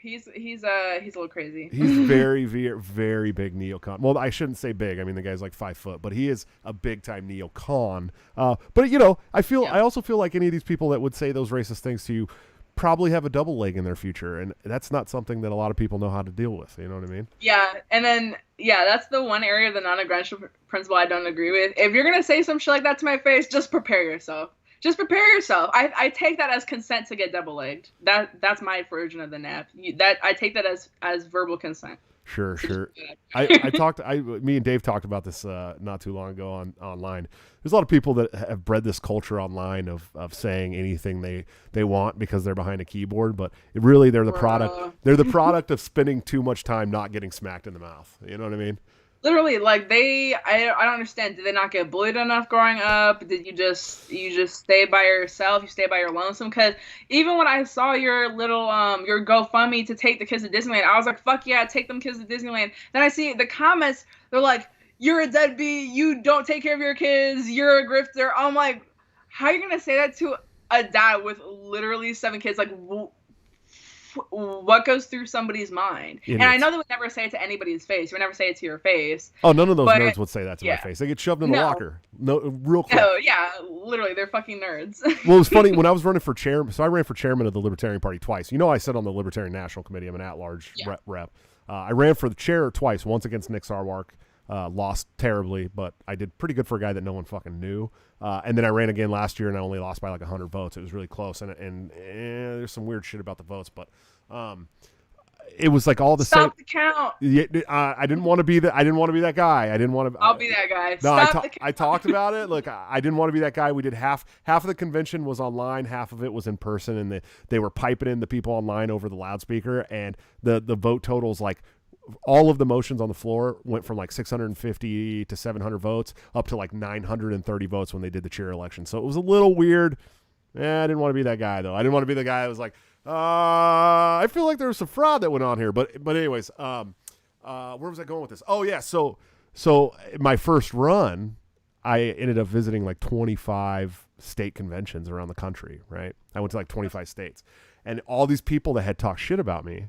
He's a little crazy. He's very, very, very big neocon. Well, I shouldn't say big. I mean, the guy's like 5 foot, but he is a big time neocon. But I also feel like any of these people that would say those racist things to you probably have a double leg in their future, and that's not something that a lot of people know how to deal with. You know what I mean? Yeah, and then that's the one area of the non-aggression principle I don't agree with. If you're gonna say some shit like that to my face, just prepare yourself. Just prepare yourself. I take that as consent to get double-legged. That's my version of the nap. I take that as verbal consent. Sure. Me and Dave talked about this not too long ago online. There's a lot of people that have bred this culture online of saying anything they want because they're behind a keyboard, but they're the product. They're the product of spending too much time not getting smacked in the mouth. You know what I mean? Literally, like I don't understand. Did they not get bullied enough growing up? Did you just stay by yourself? You stay by your lonesome? Because even when I saw your little your GoFundMe to take the kids to Disneyland, I was like, fuck yeah, take them kids to Disneyland. Then I see the comments, they're like, you're a deadbeat, you don't take care of your kids, you're a grifter. I'm like, how are you gonna say that to a dad with literally 7 kids? Like, what goes through somebody's mind? Idiots. And I know they would never say it to anybody's face. You would never say it to your face. Oh, none of those nerds would say that to my face. They get shoved in the locker. No, real quick. Oh, yeah, literally, they're fucking nerds. Well, it was funny when I was running for chairman. So I ran for chairman of the Libertarian Party twice. You know, I sit on the Libertarian National Committee. I'm an at-large rep. I ran for the chair twice. Once against Nick Sarwark. Lost terribly, but I did pretty good for a guy that no one fucking knew. And then I ran again last year, and I only lost by like 100 votes. It was really close, and there's some weird shit about the votes, but it was like all the same. Stop the count. Yeah, I didn't want to be that. I didn't want to be that guy. I didn't want to. I'll be that guy. No, Stop the count. I talked about it. Look, I didn't want to be that guy. We did half of the convention was online, half of it was in person, and they were piping in the people online over the loudspeaker, and the vote totals like. All of the motions on the floor went from like 650 to 700 votes up to like 930 votes when they did the chair election. So it was a little weird. I didn't want to be that guy though. I didn't want to be the guy that was like, I feel like there was some fraud that went on here. But anyways, where was I going with this? Oh yeah. So my first run, I ended up visiting like 25 state conventions around the country. Right. I went to like 25 states, and all these people that had talked shit about me,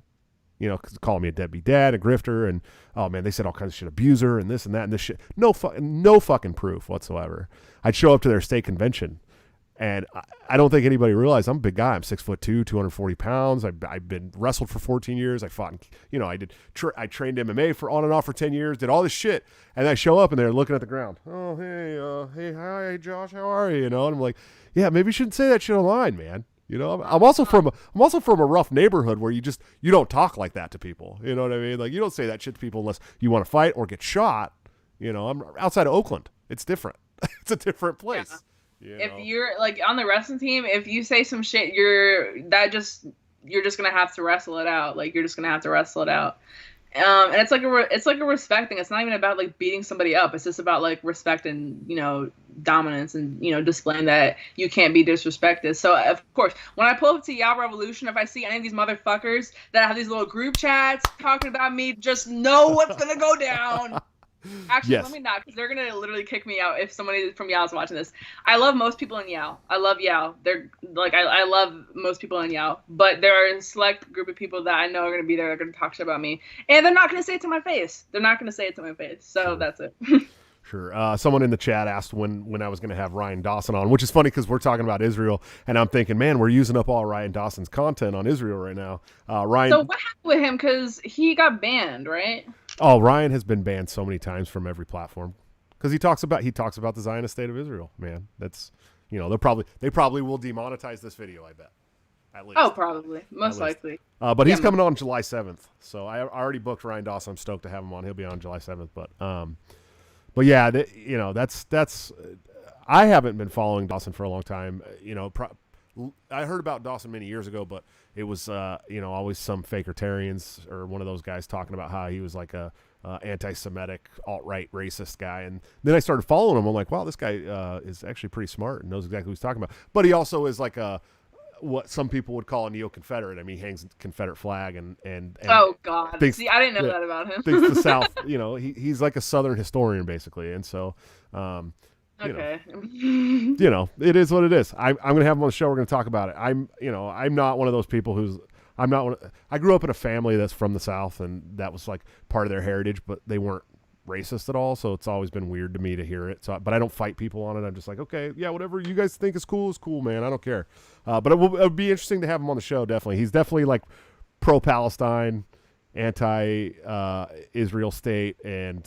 you know, calling me a deadbeat dad, a grifter, and oh man, they said all kinds of shit, abuser, and this and that and this shit. No fucking proof whatsoever. I'd show up to their state convention, and I don't think anybody realized I'm a big guy. I'm 6'2", 240 pounds. I've been wrestled for 14 years. I fought, I trained MMA for on and off for 10 years. Did all this shit, and I show up and they're looking at the ground. Oh hey, hi Josh, how are you? You know, and I'm like, yeah, maybe you shouldn't say that shit online, man. You know, I'm also from a rough neighborhood where you don't talk like that to people. You know what I mean? Like, you don't say that shit to people unless you want to fight or get shot. You know, I'm outside of Oakland. It's different. It's a different place. Yeah. If you're like on the wrestling team, if you say some shit, you're just gonna have to wrestle it out. Like, you're just gonna have to wrestle it out. And it's like a respect thing. It's not even about like beating somebody up. It's just about like respect and, you know, dominance and, you know, displaying that you can't be disrespected. So of course, when I pull up to Yow Revolution, if I see any of these motherfuckers that have these little group chats talking about me, just know what's gonna go down. Actually, yes. Let me not, because they're gonna literally kick me out if somebody from Yow is watching this. I love most people in Yow. I love Yow. They're like, I love most people in Yow, but there are a select group of people that I know are gonna be there. They're gonna talk shit about me, and they're not gonna say it to my face. So Sure. That's it. Sure. Someone in the chat asked when I was going to have Ryan Dawson on, which is funny because we're talking about Israel, and I'm thinking, man, we're using up all Ryan Dawson's content on Israel right now. Ryan. So what happened with him? Because he got banned, right? Oh, Ryan has been banned so many times from every platform because he talks about the Zionist state of Israel. Man, that's, you know, they probably will demonetize this video. I bet. At least. Oh, probably, most likely. But he's coming on July 7th, so I already booked Ryan Dawson. I'm stoked to have him on. He'll be on July 7th, But yeah, you know, that's. I haven't been following Dawson for a long time. You know, I heard about Dawson many years ago, but it was you know, always some fakertarians or one of those guys talking about how he was like a anti-Semitic, alt-right, racist guy. And then I started following him. I'm like, wow, this guy is actually pretty smart and knows exactly what he's talking about. But he also is like what some people would call a neo-Confederate. I mean, he hangs a Confederate flag and oh God, see, I didn't know that about him. Thinks the South, you know, he's like a Southern historian basically, and so okay, you know, it is what it is. I'm going to have him on the show. We're going to talk about it. I'm not one of those people I grew up in a family that's from the South, and that was like part of their heritage, but they weren't racist at all, so it's always been weird to me to hear it. So, but I don't fight people on it. I'm just like, okay, yeah, whatever you guys think is cool, man. I don't care. But it would be interesting to have him on the show. Definitely, he's definitely like pro-Palestine, anti-Israel state, and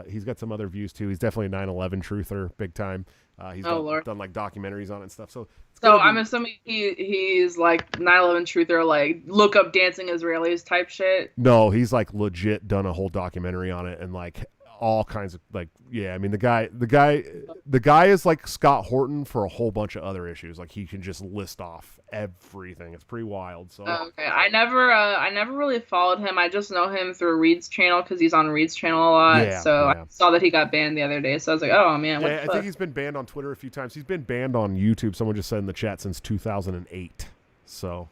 he's got some other views too. He's definitely a 9/11 truther, big time. He's done like documentaries on it and stuff. So I'm assuming he's like 9/11 truther, like look up dancing Israelis type shit. No, he's like legit done a whole documentary on it, and like all kinds of like, yeah. I mean, the guy is like Scott Horton for a whole bunch of other issues. Like he can just list off everything. It's pretty wild. So Okay, I never really followed him. I just know him through Reed's channel because he's on Reed's channel a lot. Yeah, so yeah. I saw that he got banned the other day. So I was like, oh man, what yeah, the I fuck? think he's been banned on Twitter a few times. He's been banned on YouTube. Someone just said in the chat since 2008. So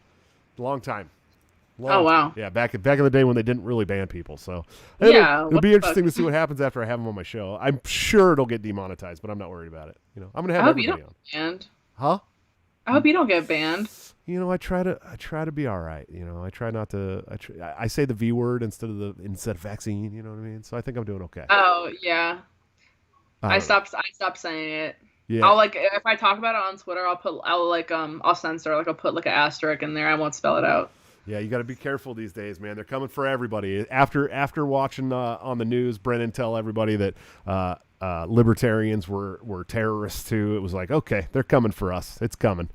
long time. Oh wow. Yeah, back in the day when they didn't really ban people. So Yeah, it'll what be the interesting fuck? to see what happens after I have him on my show. I'm sure it'll get demonetized, but I'm not worried about it. You know, I'm gonna I have hope you everybody don't on. get banned. Huh? I hope you don't get banned. You know, I try to be all right. You know, I try not to. I say the V word instead of vaccine. You know what I mean? So I think I'm doing okay. Oh yeah. I don't know. stopped saying it. Yeah. I'll like if I talk about it on Twitter, I'll censor, like I'll put like an asterisk in there. I won't spell it out. Yeah, you got to be careful these days, man. They're coming for everybody. After watching on the news, Brennan tell everybody that libertarians were terrorists too. It was like, okay, they're coming for us. It's coming.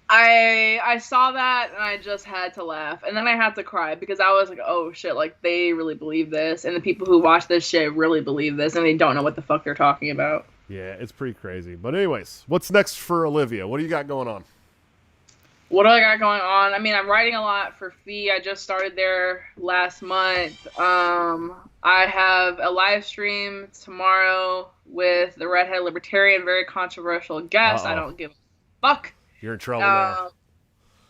I saw that and I just had to laugh, and then I had to cry because I was like, oh shit, like they really believe this, and the people who watch this shit really believe this, and they don't know what the fuck they're talking about. Yeah, it's pretty crazy. But anyways, what's next for Olivia? What do you got going on? What do I got going on? I mean, I'm writing a lot for Fee. I just started there last month. I have a live stream tomorrow with the redhead libertarian, very controversial guest. Uh-oh. I don't give a fuck. You're in trouble now.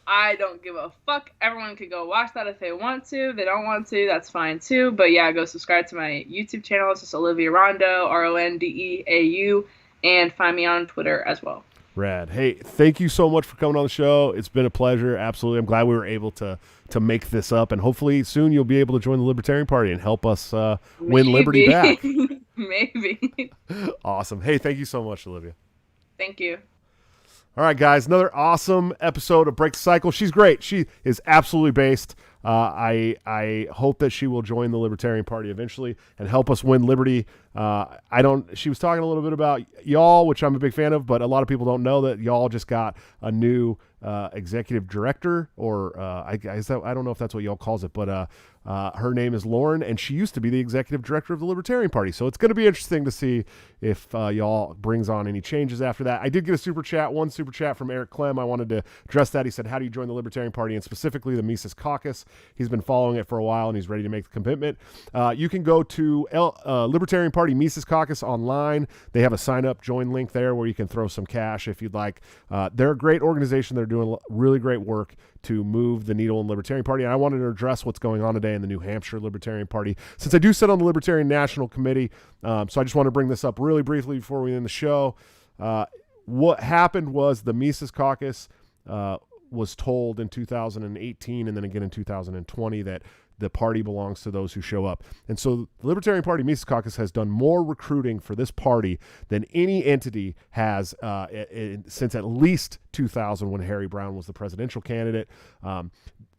I don't give a fuck. Everyone can go watch that if they want to. If they don't want to, that's fine too. But yeah, go subscribe to my YouTube channel. It's just Olivia Rondeau, Rondeau, and find me on Twitter as well. Rad. Hey, thank you so much for coming on the show. It's been a pleasure. Absolutely. I'm glad we were able to make this up, and hopefully soon you'll be able to join the Libertarian Party and help us win liberty back. Maybe. Awesome. Hey, thank you so much, Olivia. Thank you. All right, guys, another awesome episode of Break the Cycle. She's great. She is absolutely based. I hope that she will join the Libertarian Party eventually and help us win liberty. She was talking a little bit about y'all, which I'm a big fan of, but a lot of people don't know that y'all just got a new executive director, or I don't know if that's what y'all calls it, but her name is Lauren, and she used to be the executive director of the Libertarian Party. So it's going to be interesting to see if y'all brings on any changes after that. I did get one super chat from Eric Clem. I wanted to address that. He said, how do you join the Libertarian Party, and specifically the Mises Caucus? He's been following it for a while, and he's ready to make the commitment. You can go to Libertarian Party Mises Caucus online. They have a sign-up join link there where you can throw some cash if you'd like. They're a great organization. They're doing really great work to move the needle in the Libertarian Party. And I wanted to address what's going on today in the New Hampshire Libertarian Party, since I do sit on the Libertarian National Committee. So I just want to bring this up really briefly before we end the show. What happened was the Mises Caucus was told in 2018 and then again in 2020 that the party belongs to those who show up. And so the Libertarian Party Mises Caucus has done more recruiting for this party than any entity has since at least 2000, when Harry Brown was the presidential candidate.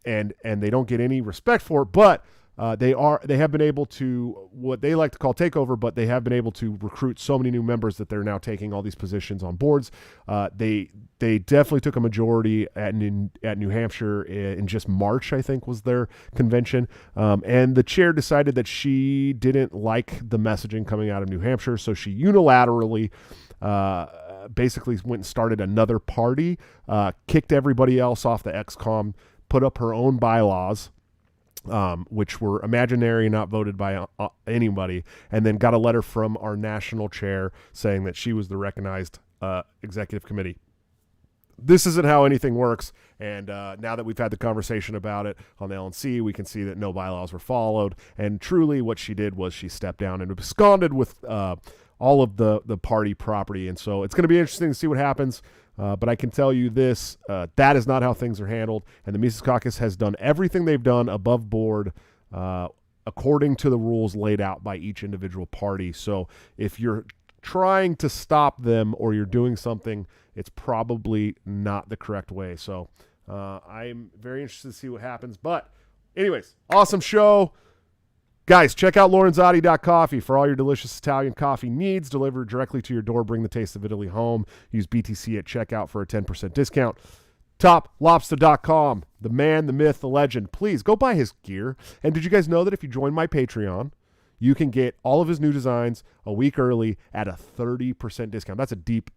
And they don't get any respect for it, but they have been able to, what they like to call takeover, but they have been able to recruit so many new members that they're now taking all these positions on boards. They definitely took a majority at New Hampshire in just March, I think, was their convention. And the chair decided that she didn't like the messaging coming out of New Hampshire, so she unilaterally basically went and started another party, kicked everybody else off the XCOM, put up her own bylaws, which were imaginary, not voted by anybody, and then got a letter from our national chair saying that she was the recognized executive committee. This isn't how anything works, and now that we've had the conversation about it on the LNC, we can see that no bylaws were followed, and truly what she did was she stepped down and absconded with all of the party property, and so it's going to be interesting to see what happens. But I can tell you this, that is not how things are handled. And the Mises Caucus has done everything they've done above board according to the rules laid out by each individual party. So if you're trying to stop them or you're doing something, it's probably not the correct way. So I'm very interested to see what happens. But anyways, awesome show. Guys, check out lorenzotti.coffee for all your delicious Italian coffee needs, delivered directly to your door. Bring the taste of Italy home. Use BTC at checkout for a 10% discount. TopLobster.com, the man, the myth, the legend. Please go buy his gear. And did you guys know that if you join my Patreon, you can get all of his new designs a week early at a 30% discount. That's a deep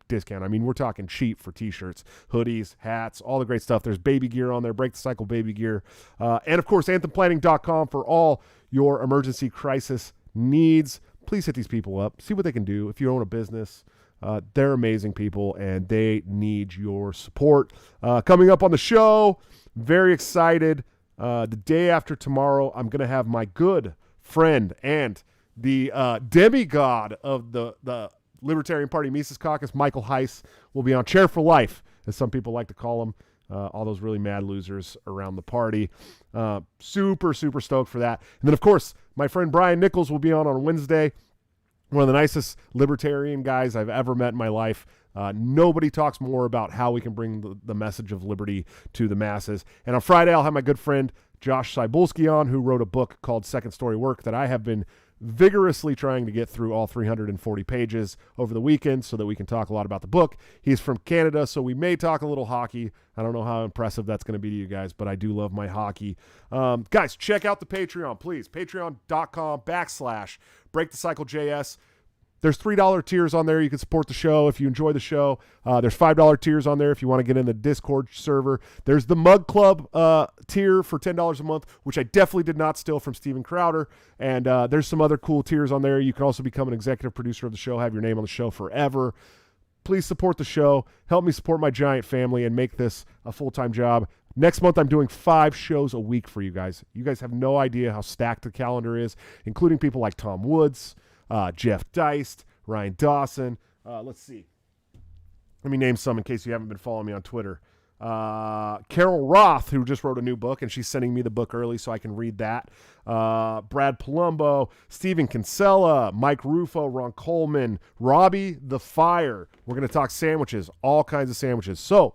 discount. I mean, we're talking cheap for t-shirts, hoodies, hats, all the great stuff. There's baby gear on there, Break the Cycle baby gear. And of course, anthemplanning.com for all your emergency crisis needs. Please hit these people up. See what they can do. If you own a business, they're amazing people and they need your support. Coming up on the show, very excited. The day after tomorrow, I'm going to have my good friend and the demigod of the Libertarian Party Mises Caucus, Michael Heiss, will be on Chair for Life, as some people like to call him. All those really mad losers around the party. Super stoked for that. And then, of course, my friend Brian Nichols will be on Wednesday. One of the nicest libertarian guys I've ever met in my life. Nobody talks more about how we can bring the message of liberty to the masses. And on Friday, I'll have my good friend Josh Cybulski on, who wrote a book called Second Story Work that I have been vigorously trying to get through all 340 pages over the weekend so that we can talk a lot about the book. He's from Canada, so we may talk a little hockey. I don't know how impressive that's going to be to you guys, but I do love my hockey. Guys, check out the Patreon, please. Patreon.com/BreakTheCycleJS. There's $3 tiers on there. You can support the show if you enjoy the show. There's $5 tiers on there if you want to get in the Discord server. There's the Mug Club tier for $10 a month, which I definitely did not steal from Steven Crowder. And there's some other cool tiers on there. You can also become an executive producer of the show, have your name on the show forever. Please support the show. Help me support my giant family and make this a full-time job. Next month, I'm doing 5 shows a week for you guys. You guys have no idea how stacked the calendar is, including people like Tom Woods, Jeff Deist, Ryan Dawson. Let's see. Let me name some in case you haven't been following me on Twitter. Carol Roth, who just wrote a new book, and she's sending me the book early so I can read that. Brad Palumbo, Stephen Kinsella, Mike Rufo, Ron Coleman, Robbie the Fire. We're going to talk sandwiches, all kinds of sandwiches. So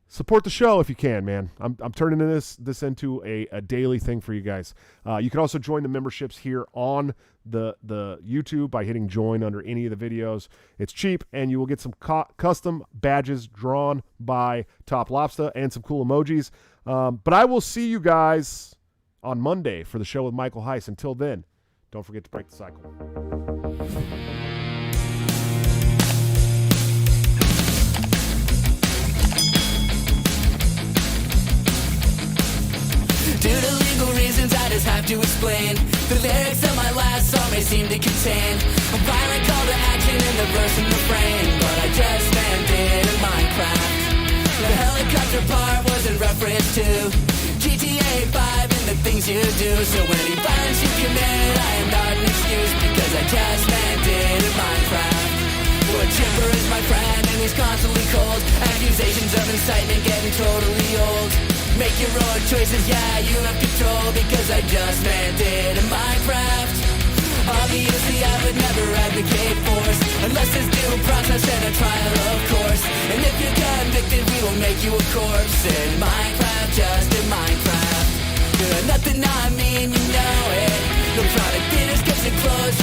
support the show if you can, man. I'm turning this into a daily thing for you guys. You can also join the memberships here on the YouTube by hitting join under any of the videos. It's cheap, and you will get some custom badges drawn by Top Lobster and some cool emojis. But I will see you guys on Monday for the show with Michael Heiss. Until then, don't forget to break the cycle. Due to legal reasons, I just have to explain. The lyrics of my last song may seem to contain a violent call to action in the verse and refrain, but I just meant it in Minecraft. The helicopter part was in reference to GTA 5 and the things you do. So any violence you commit, I am not an excuse, because I just meant it in Minecraft. Well, Chipper is my friend and he's constantly cold. Accusations of incitement getting totally old. Make your own choices, yeah, you have control, because I just meant it in Minecraft. Obviously I would never advocate force, unless there's due process and a trial, of course. And if you're convicted, we will make you a corpse in Minecraft, just in Minecraft. Nothing I mean, you know it. No product theaters, cause it closed.